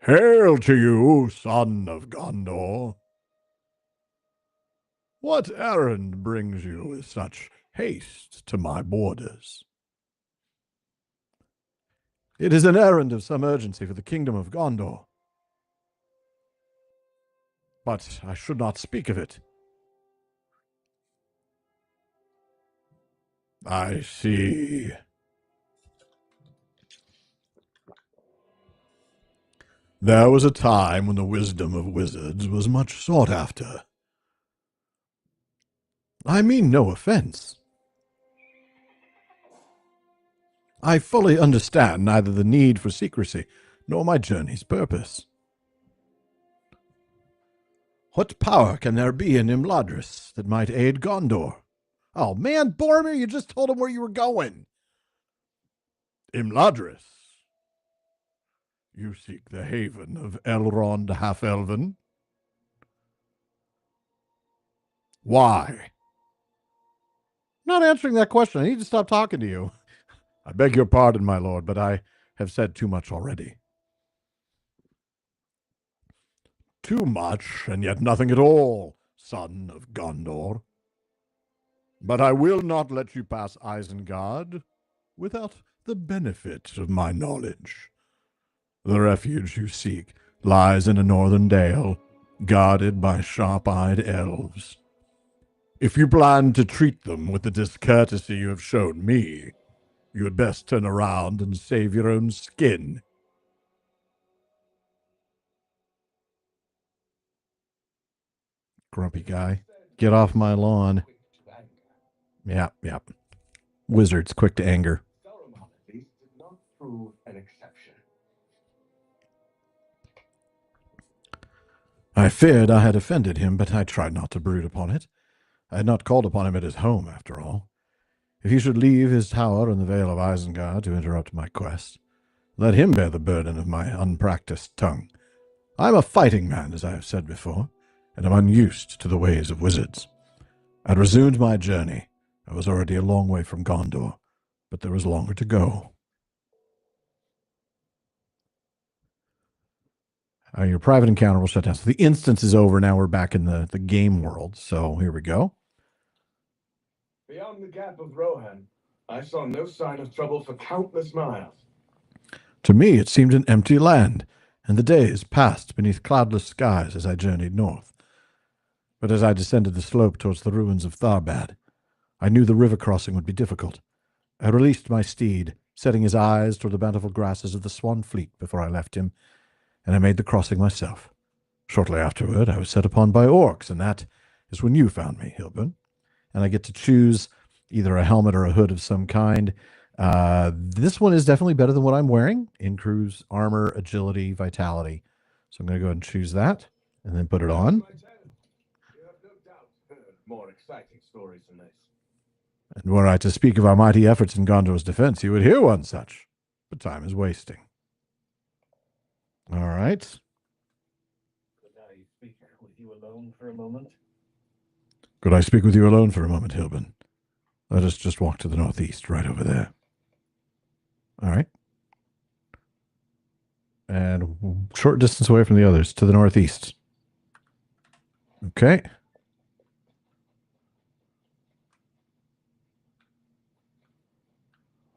Hail to you, son of Gondor. What errand brings you with such haste to my borders? It is an errand of some urgency for the kingdom of Gondor. But I should not speak of it. I see. There was a time when the wisdom of wizards was much sought after. I mean no offense. I fully understand neither the need for secrecy nor my journey's purpose. What power can there be in Imladris that might aid Gondor? Oh man, Boromir, you just told him where you were going. Imladris. You seek the haven of Elrond Half-Elven? Why? Not answering that question. I need to stop talking to you. I beg your pardon, my lord, but I have said too much already. Too much, and yet nothing at all, son of Gondor. But I will not let you pass Isengard without the benefit of my knowledge. The refuge you seek lies in a northern dale, guarded by sharp-eyed elves. If you plan to treat them with the discourtesy you have shown me, you had best turn around and save your own skin. Grumpy guy. Get off my lawn. Yep. Wizards quick to anger. Saruman, at least, did not prove an exception. I feared I had offended him, but I tried not to brood upon it. I had not called upon him at his home, after all. If he should leave his tower in the Vale of Isengard to interrupt my quest, let him bear the burden of my unpracticed tongue. I am a fighting man, as I have said before, and am unused to the ways of wizards. I resumed my journey. I was already a long way from Gondor, but there was longer to go. Your private encounter will shut down. So the instance is over. Now we're back in the game world. So here we go. Beyond the gap of Rohan, I saw no sign of trouble for countless miles. To me, it seemed an empty land, and the days passed beneath cloudless skies as I journeyed north. But as I descended the slope towards the ruins of Tharbad, I knew the river crossing would be difficult. I released my steed, setting his eyes toward the bountiful grasses of the Swan Fleet before I left him, and I made the crossing myself. Shortly afterward, I was set upon by orcs, and that is when you found me, Hilburn. And I get to choose either a helmet or a hood of some kind. This one is definitely better than what I'm wearing. Increase armor, agility, vitality. So I'm going to go ahead and choose that, and then put it on. You have no doubt heard more exciting stories than this. And were I to speak of our mighty efforts in Gondor's defense, you would hear one such. But time is wasting. All right. Could I speak with you alone for a moment? Could I speak with you alone for a moment, Hilburn? Let us just walk to the northeast, right over there. All right. And short distance away from the others, to the northeast. Okay.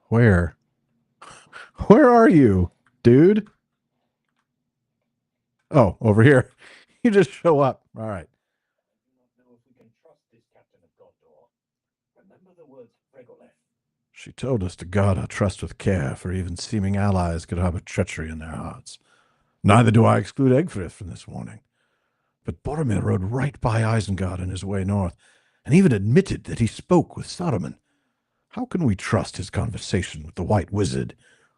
Where? Where are you, dude? Oh, over here. You just show up. All right. I do not know if we can trust this captain of Gondor. Remember the words of Regolith. She told us to guard our trust with care, for even seeming allies could harbor treachery in their hearts. Neither do I exclude Egfrith from this warning. But Boromir rode right by Isengard on his way north, and even admitted that he spoke with Saruman. How can we trust his conversation with the White Wizard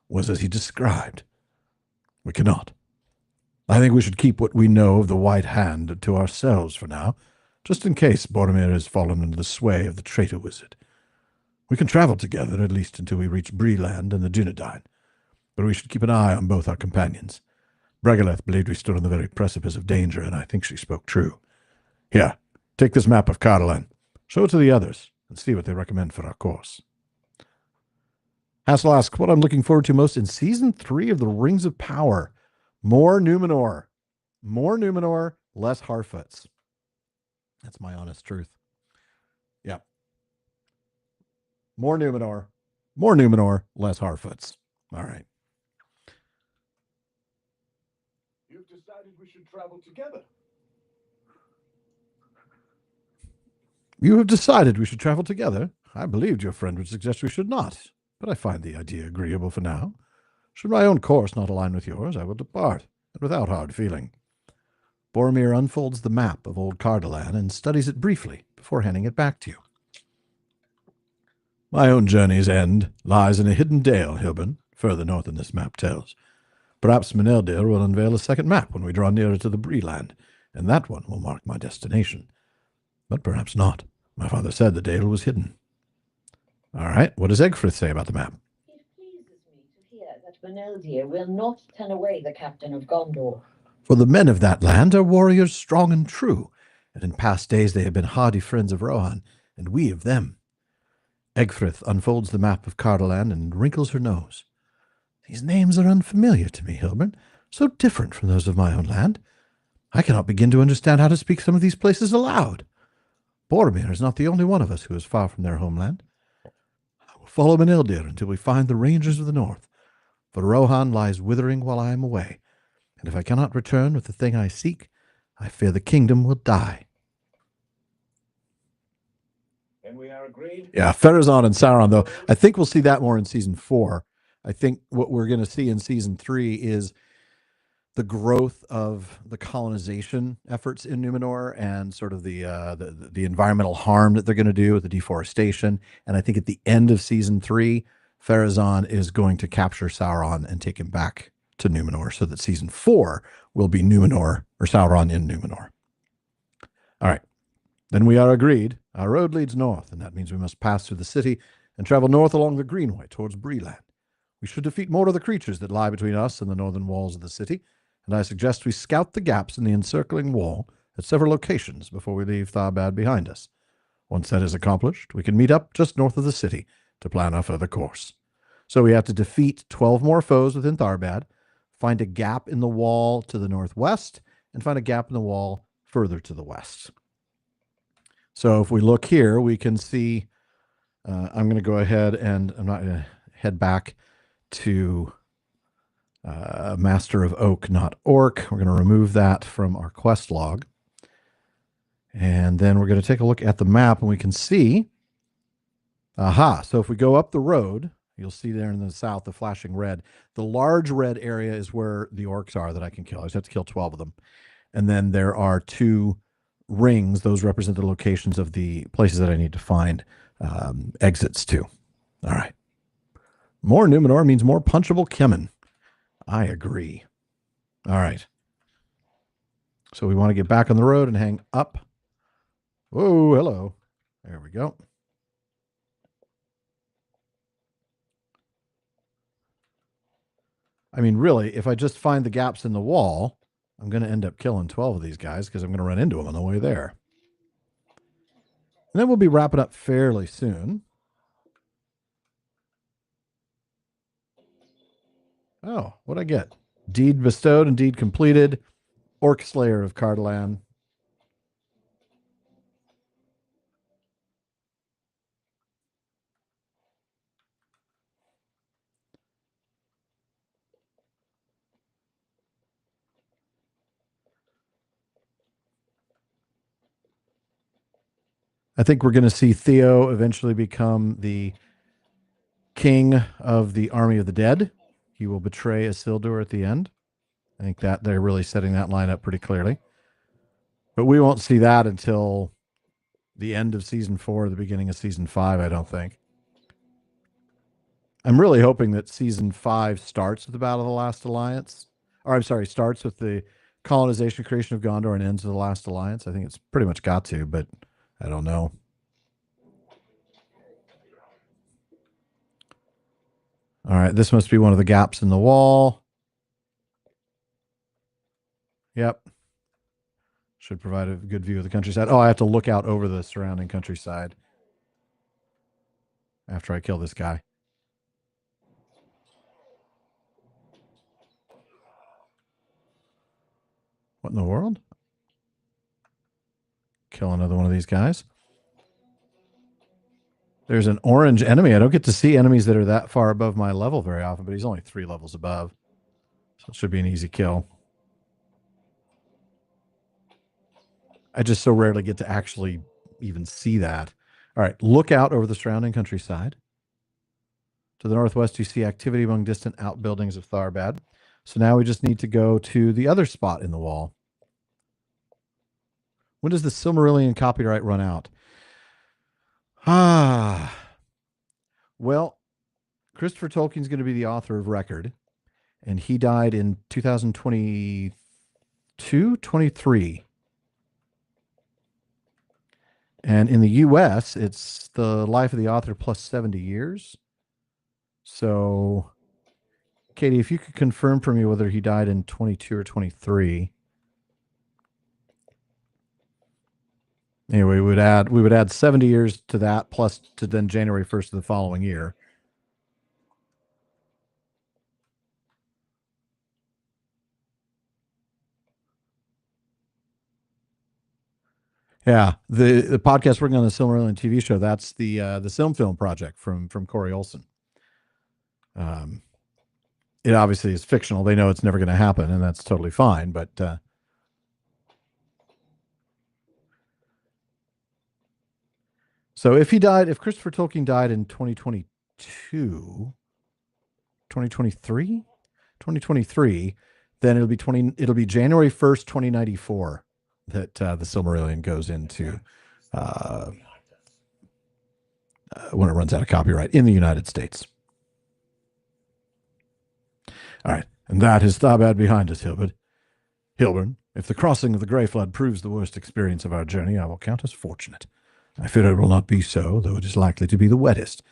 was as he described? We cannot. I think we should keep what we know of the White Hand to ourselves for now, just in case Boromir has fallen into the sway of the traitor wizard. We can travel together, at least until we reach Breeland and the Dunedain, but we should keep an eye on both our companions. Regolith believed we stood on the very precipice of danger, and I think she spoke true. Here, Take this map of Cardolan, show it to the others, and see what they recommend for our course. Hassel asks, what I'm looking forward to most in Season 3 of the Rings of Power. More Numenor. More Numenor, less Harfoots. That's my honest truth. Yeah. More Numenor, less Harfoots. All right. You've decided we should travel together. You have decided we should travel together. I believed your friend would suggest we should not, but I find the idea agreeable for now. Should my own course not align with yours, I will depart, and without hard feeling. Boromir unfolds the map of Old Cardolan and studies it briefly before handing it back to you. My own journey's end lies in a hidden dale, Hilburn, further north than this map tells. Perhaps Meneldir will unveil a second map when we draw nearer to the Bree land, and that one will mark my destination. But perhaps not. My father said the dale was hidden. All right, what does Egfrith say about the map? It pleases me to hear that Meneldir will not turn away the captain of Gondor. For the men of that land are warriors strong and true, and in past days they have been hardy friends of Rohan, and we of them. Egfrith unfolds the map of Cardolan and wrinkles her nose. These names are unfamiliar to me, Hilburn, so different from those of my own land. I cannot begin to understand how to speak some of these places aloud. Boromir is not the only one of us who is far from their homeland. I will follow Meneldir until we find the Rangers of the North, for Rohan lies withering while I am away, and if I cannot return with the thing I seek, I fear the kingdom will die. Then we are agreed. Yeah, Pharazôn and Sauron, though, I think we'll see that more in Season 4. I think what we're going to see in Season 3 is the growth of the colonization efforts in Numenor and sort of the environmental harm that they're going to do with the deforestation. And I think at the end of Season 3, Pharazôn is going to capture Sauron and take him back to Numenor, so that Season 4 will be Numenor, or Sauron in Numenor. All right. Then we are agreed. Our road leads north, and that means we must pass through the city and travel north along the Greenway towards Breeland. We should defeat more of the creatures that lie between us and the northern walls of the city, and I suggest we scout the gaps in the encircling wall at several locations before we leave Tharbad behind us. Once that is accomplished, we can meet up just north of the city to plan our further course. So we have to defeat 12 more foes within Tharbad, find a gap in the wall to the northwest, and find a gap in the wall further to the west. So if we look here, we can see, I'm going to go ahead and I'm not going to head back to Master of Oak, not Orc. We're going to remove that from our quest log. And then we're going to take a look at the map, and we can see, so if we go up the road, you'll see there in the south, the flashing red. The large red area is where the orcs are that I can kill. I just have to kill 12 of them. And then there are 2 rings. Those represent the locations of the places that I need to find exits to. All right. More Numenor means more punchable Kemen. I agree. All right. So we want to get back on the road and hang up. Whoa, hello. There we go. I mean, really, if I just find the gaps in the wall, I'm going to end up killing 12 of these guys because I'm going to run into them on the way there. And then we'll be wrapping up fairly soon. Oh, what'd I get? Deed bestowed and deed completed. Orc Slayer of Cardolan. I think we're going to see Theo eventually become the king of the army of the dead. He will betray Isildur at the end. I think that they're really setting that line up pretty clearly. But we won't see that until the end of Season 4, the beginning of Season 5, I don't think. I'm really hoping that Season 5 starts with the Battle of the Last Alliance. Or, I'm sorry, starts with the colonization creation of Gondor and ends with the Last Alliance. I think it's pretty much got to, but I don't know. All right, this must be one of the gaps in the wall. Yep. Should provide a good view of the countryside. Oh, I have to look out over the surrounding countryside after I kill this guy. What in the world? Kill another one of these guys. There's an orange enemy. I don't get to see enemies that are that far above my level very often, but he's only 3 levels above. So it should be an easy kill. I just so rarely get to actually even see that. All right, look out over the surrounding countryside. To the northwest, you see activity among distant outbuildings of Tharbad. So now we just need to go to the other spot in the wall. When does the Silmarillion copyright run out? Well, Christopher Tolkien's going to be the author of record, and he died in 2022, 23. And in the US, it's the life of the author plus 70 years. So, Katie, if you could confirm for me whether he died in 22 or 23. Anyway, we would add 70 years to that, plus to then January 1st of the following year. Yeah, the podcast working on the Silmarillion TV show, that's the Silm Film project from Corey Olsen. It obviously is fictional. They know it's never going to happen, and that's totally fine. But so if Christopher Tolkien died in 2022, 2023, then it'll be January 1st, 2094 that the Silmarillion goes into when it runs out of copyright in the United States. All right, and that is Tharbad behind us, Hilbert. Hilburn, if the crossing of the Grey Flood proves the worst experience of our journey, I will count us fortunate. I fear it will not be so, though it is likely to be the wettest.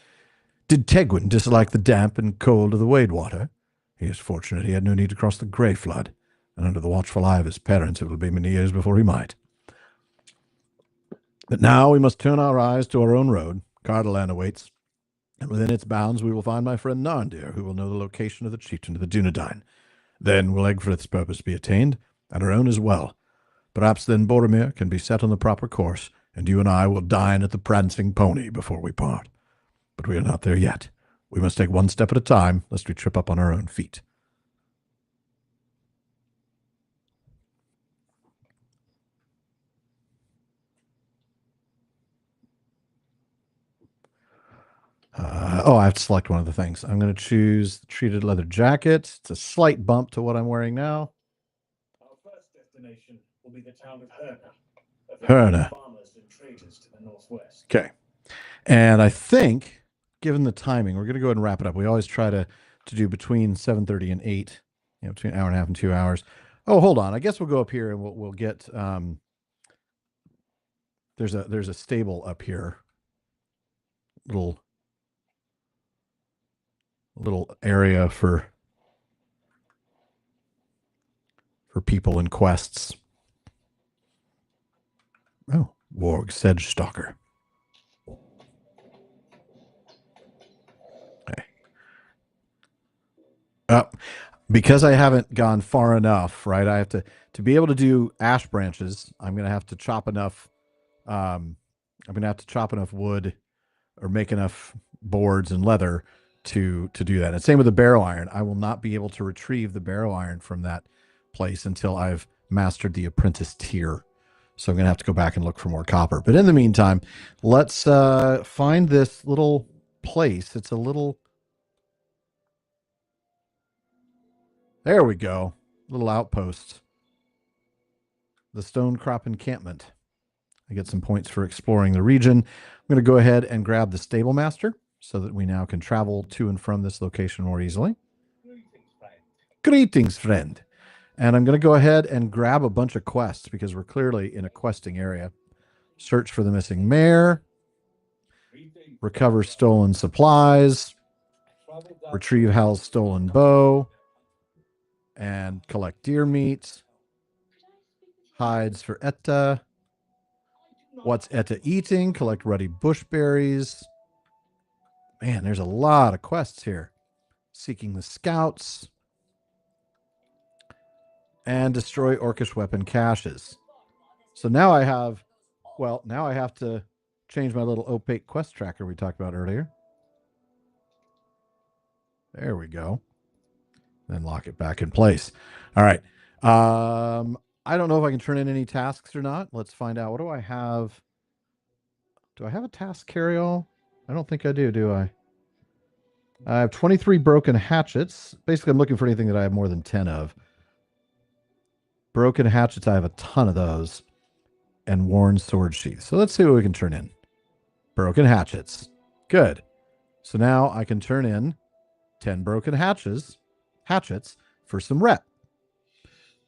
Did Tegwin dislike the damp and cold of the Wadewater? He is fortunate he had no need to cross the Grey Flood, and under the watchful eye of his parents it will be many years before he might. But now we must turn our eyes to our own road. Cardalan awaits, and within its bounds we will find my friend Narndir, who will know the location of the chieftain of the Dunedain. Then will Egfrith's purpose be attained, and our own as well. Perhaps then Boromir can be set on the proper course, and you and I will dine at the Prancing Pony before we part. But we are not there yet. We must take one step at a time, lest we trip up on our own feet. I have to select one of the things. I'm going to choose the treated leather jacket. It's a slight bump to what I'm wearing now. Our first destination will be the town of Herna. Herna. Farmers and traders to the northwest. Okay. And I think, given the timing, we're going to go ahead and wrap it up. We always try to do between 7:30 and 8, between an hour and a half and 2 hours. Oh, hold on. I guess we'll go up here and we'll get there's a stable up here. Little area for people in quests. Oh, Warg Sedge Stalker. Okay. Because I haven't gone far enough, right? I have to be able to do ash branches. I'm going to have to chop enough. I'm going to have to chop enough wood or make enough boards and leather to do that. And same with the barrow iron. I will not be able to retrieve the barrow iron from that place until I've mastered the apprentice tier. So I'm going to have to go back and look for more copper. But in the meantime, let's find this little place. It's a little... There we go. Little outpost. The Stone Crop Encampment. I get some points for exploring the region. I'm going to go ahead and grab the Stable Master so that we now can travel to and from this location more easily. Greetings, friend. And I'm going to go ahead and grab a bunch of quests because we're clearly in a questing area. Search for the missing mare. Recover stolen supplies. Retrieve Hal's stolen bow. And collect deer meat. hides for Etta. What's Etta eating? Collect ruddy bushberries. Man, there's a lot of quests here. Seeking the scouts. And destroy orcish weapon caches. So now I have, well, now I have to change my little opaque quest tracker we talked about earlier. There we go. Then lock it back in place. All right. I don't know if I can turn in any tasks or not. Let's find out. What do I have? Do I have a task carry-all? I don't think I do I? I have 23 broken hatchets. Basically, I'm looking for anything that I have more than 10 of. Broken hatchets, I have a ton of those. And worn sword sheaths. So let's see what we can turn in. Broken hatchets. Good. So now I can turn in 10 broken hatchets for some rep.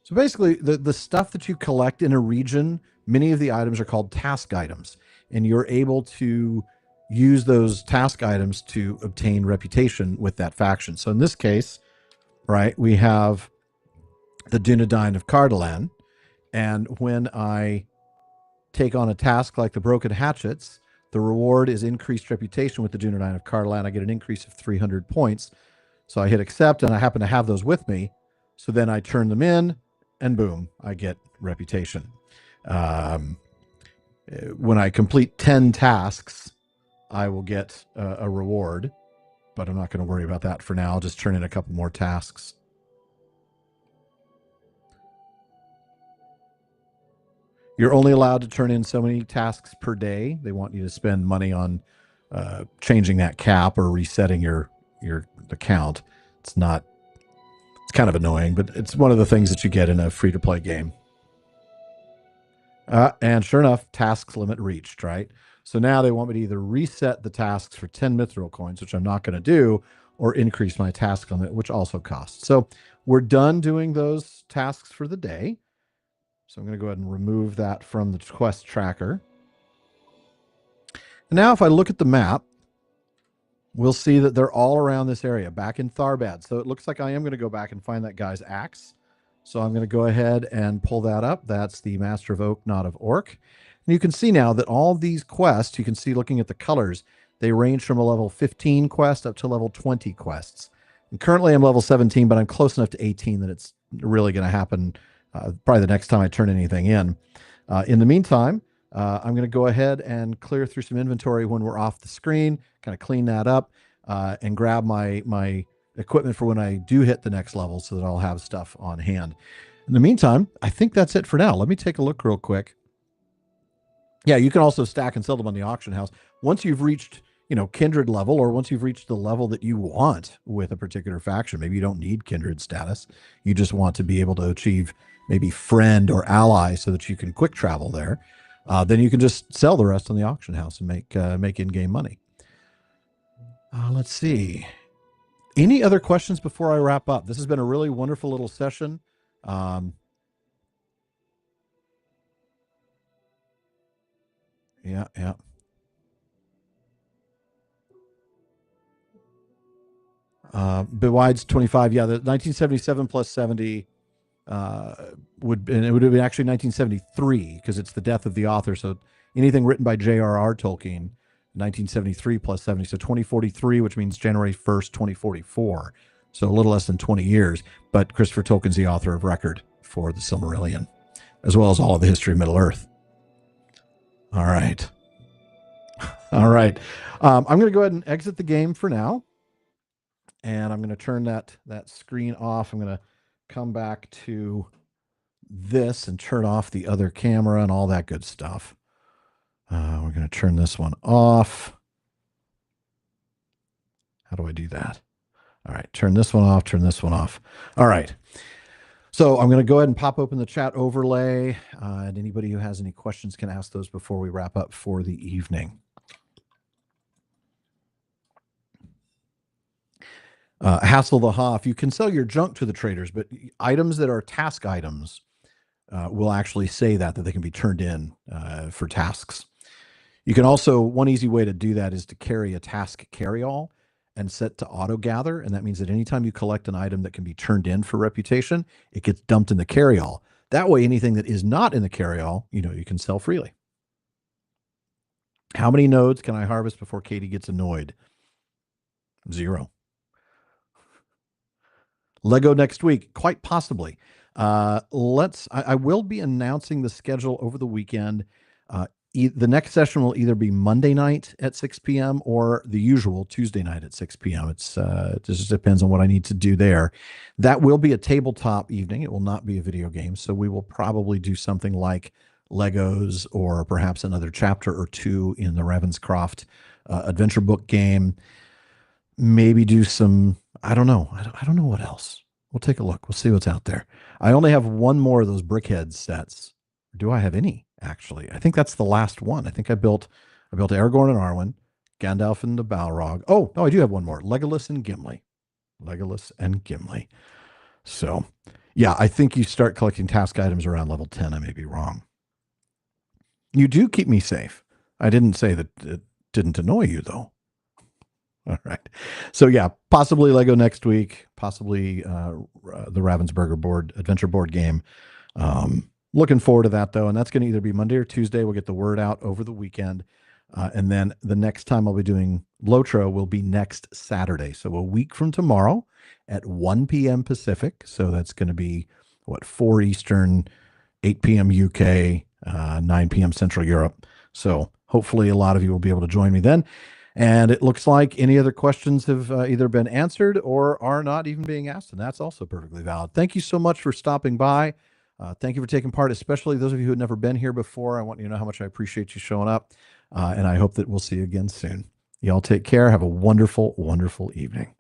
So basically, the stuff that you collect in a region, many of the items are called task items. And you're able to use those task items to obtain reputation with that faction. So in this case, right, we have the Dunedain of Cardolan. And when I take on a task like the broken hatchets, the reward is increased reputation with the Dunedain of Cardolan. I get an increase of 300 points. So I hit accept, and I happen to have those with me. So then I turn them in, and boom, I get reputation. When I complete 10 tasks, I will get a reward, but I'm not going to worry about that for now. I'll just turn in a couple more tasks. You're only allowed to turn in so many tasks per day. They want you to spend money on changing that cap or resetting your account. It's kind of annoying, but it's one of the things that you get in a free-to-play game. And sure enough, tasks limit reached, right? So now they want me to either reset the tasks for 10 mithril coins, which I'm not going to do, or increase my task limit, which also costs. So we're done doing those tasks for the day. So I'm going to go ahead and remove that from the quest tracker. And now if I look at the map, we'll see that they're all around this area, back in Tharbad. So it looks like I am going to go back and find that guy's axe. So I'm going to go ahead and pull that up. That's the Master of Oak, not of Orc. And you can see now that all these quests, you can see looking at the colors, they range from a level 15 quest up to level 20 quests. And currently I'm level 17, but I'm close enough to 18 that it's really going to happen probably the next time I turn anything in. In the meantime, I'm going to go ahead and clear through some inventory when we're off the screen, kind of clean that up, and grab my equipment for when I do hit the next level so that I'll have stuff on hand. In the meantime, I think that's it for now. Let me take a look real quick. Yeah, you can also stack and sell them on the auction house. Once you've reached, kindred level, or once you've reached the level that you want with a particular faction, maybe you don't need kindred status. You just want to be able to achieve maybe friend or ally so that you can quick travel there. Then you can just sell the rest on the auction house and make in-game money. Let's see. Any other questions before I wrap up? This has been a really wonderful little session. Yeah. Bewide's 25. Yeah, the 1977 plus 70 would have been actually 1973 because it's the death of the author. So anything written by J.R.R. Tolkien, 1973 plus 70. So 2043, which means January 1st, 2044. So a little less than 20 years. But Christopher Tolkien's the author of record for the Silmarillion, as well as all of the history of Middle-earth. All right. All right. I'm going to go ahead and exit the game for now. And I'm going to turn that screen off. I'm going to come back to this and turn off the other camera and all that good stuff. We're going to turn this one off. How do I do that? All right, turn this one off, turn this one off. All right. So I'm going to go ahead and pop open the chat overlay. And anybody who has any questions can ask those before we wrap up for the evening. Hassle the Hoff. You can sell your junk to the traders, but items that are task items will actually say that they can be turned in for tasks. You can also, one easy way to do that is to carry a task carry-all and set to auto-gather, and that means that anytime you collect an item that can be turned in for reputation, it gets dumped in the carry-all. That way, anything that is not in the carryall, you can sell freely. How many nodes can I harvest before Katie gets annoyed? 0. Lego next week, quite possibly. I will be announcing the schedule over the weekend. The next session will either be Monday night at 6 p.m. or the usual Tuesday night at 6 p.m. It just depends on what I need to do there. That will be a tabletop evening. It will not be a video game. So we will probably do something like Legos or perhaps another chapter or two in the Ravenscroft adventure book game. Maybe do some, I don't know. I don't know what else. We'll take a look. We'll see what's out there. I only have one more of those Brickhead sets. Do I have any, actually? I think that's the last one. I think I built Aragorn and Arwen, Gandalf and the Balrog. Oh, no, I do have one more. Legolas and Gimli. So, yeah, I think you start collecting task items around level 10. I may be wrong. You do keep me safe. I didn't say that it didn't annoy you, though. All right. So yeah, possibly Lego next week, possibly the Ravensburger adventure board game. Looking forward to that though. And that's going to either be Monday or Tuesday. We'll get the word out over the weekend. And then the next time I'll be doing Lotro will be next Saturday. So a week from tomorrow at 1 p.m. Pacific. So that's going to be 4 Eastern, 8 p.m. UK, 9 p.m. Central Europe. So hopefully a lot of you will be able to join me then. And it looks like any other questions have either been answered or are not even being asked. And that's also perfectly valid. Thank you so much for stopping by. Thank you for taking part, especially those of you who had never been here before. I want you to know how much I appreciate you showing up. And I hope that we'll see you again soon. Y'all take care. Have a wonderful, wonderful evening.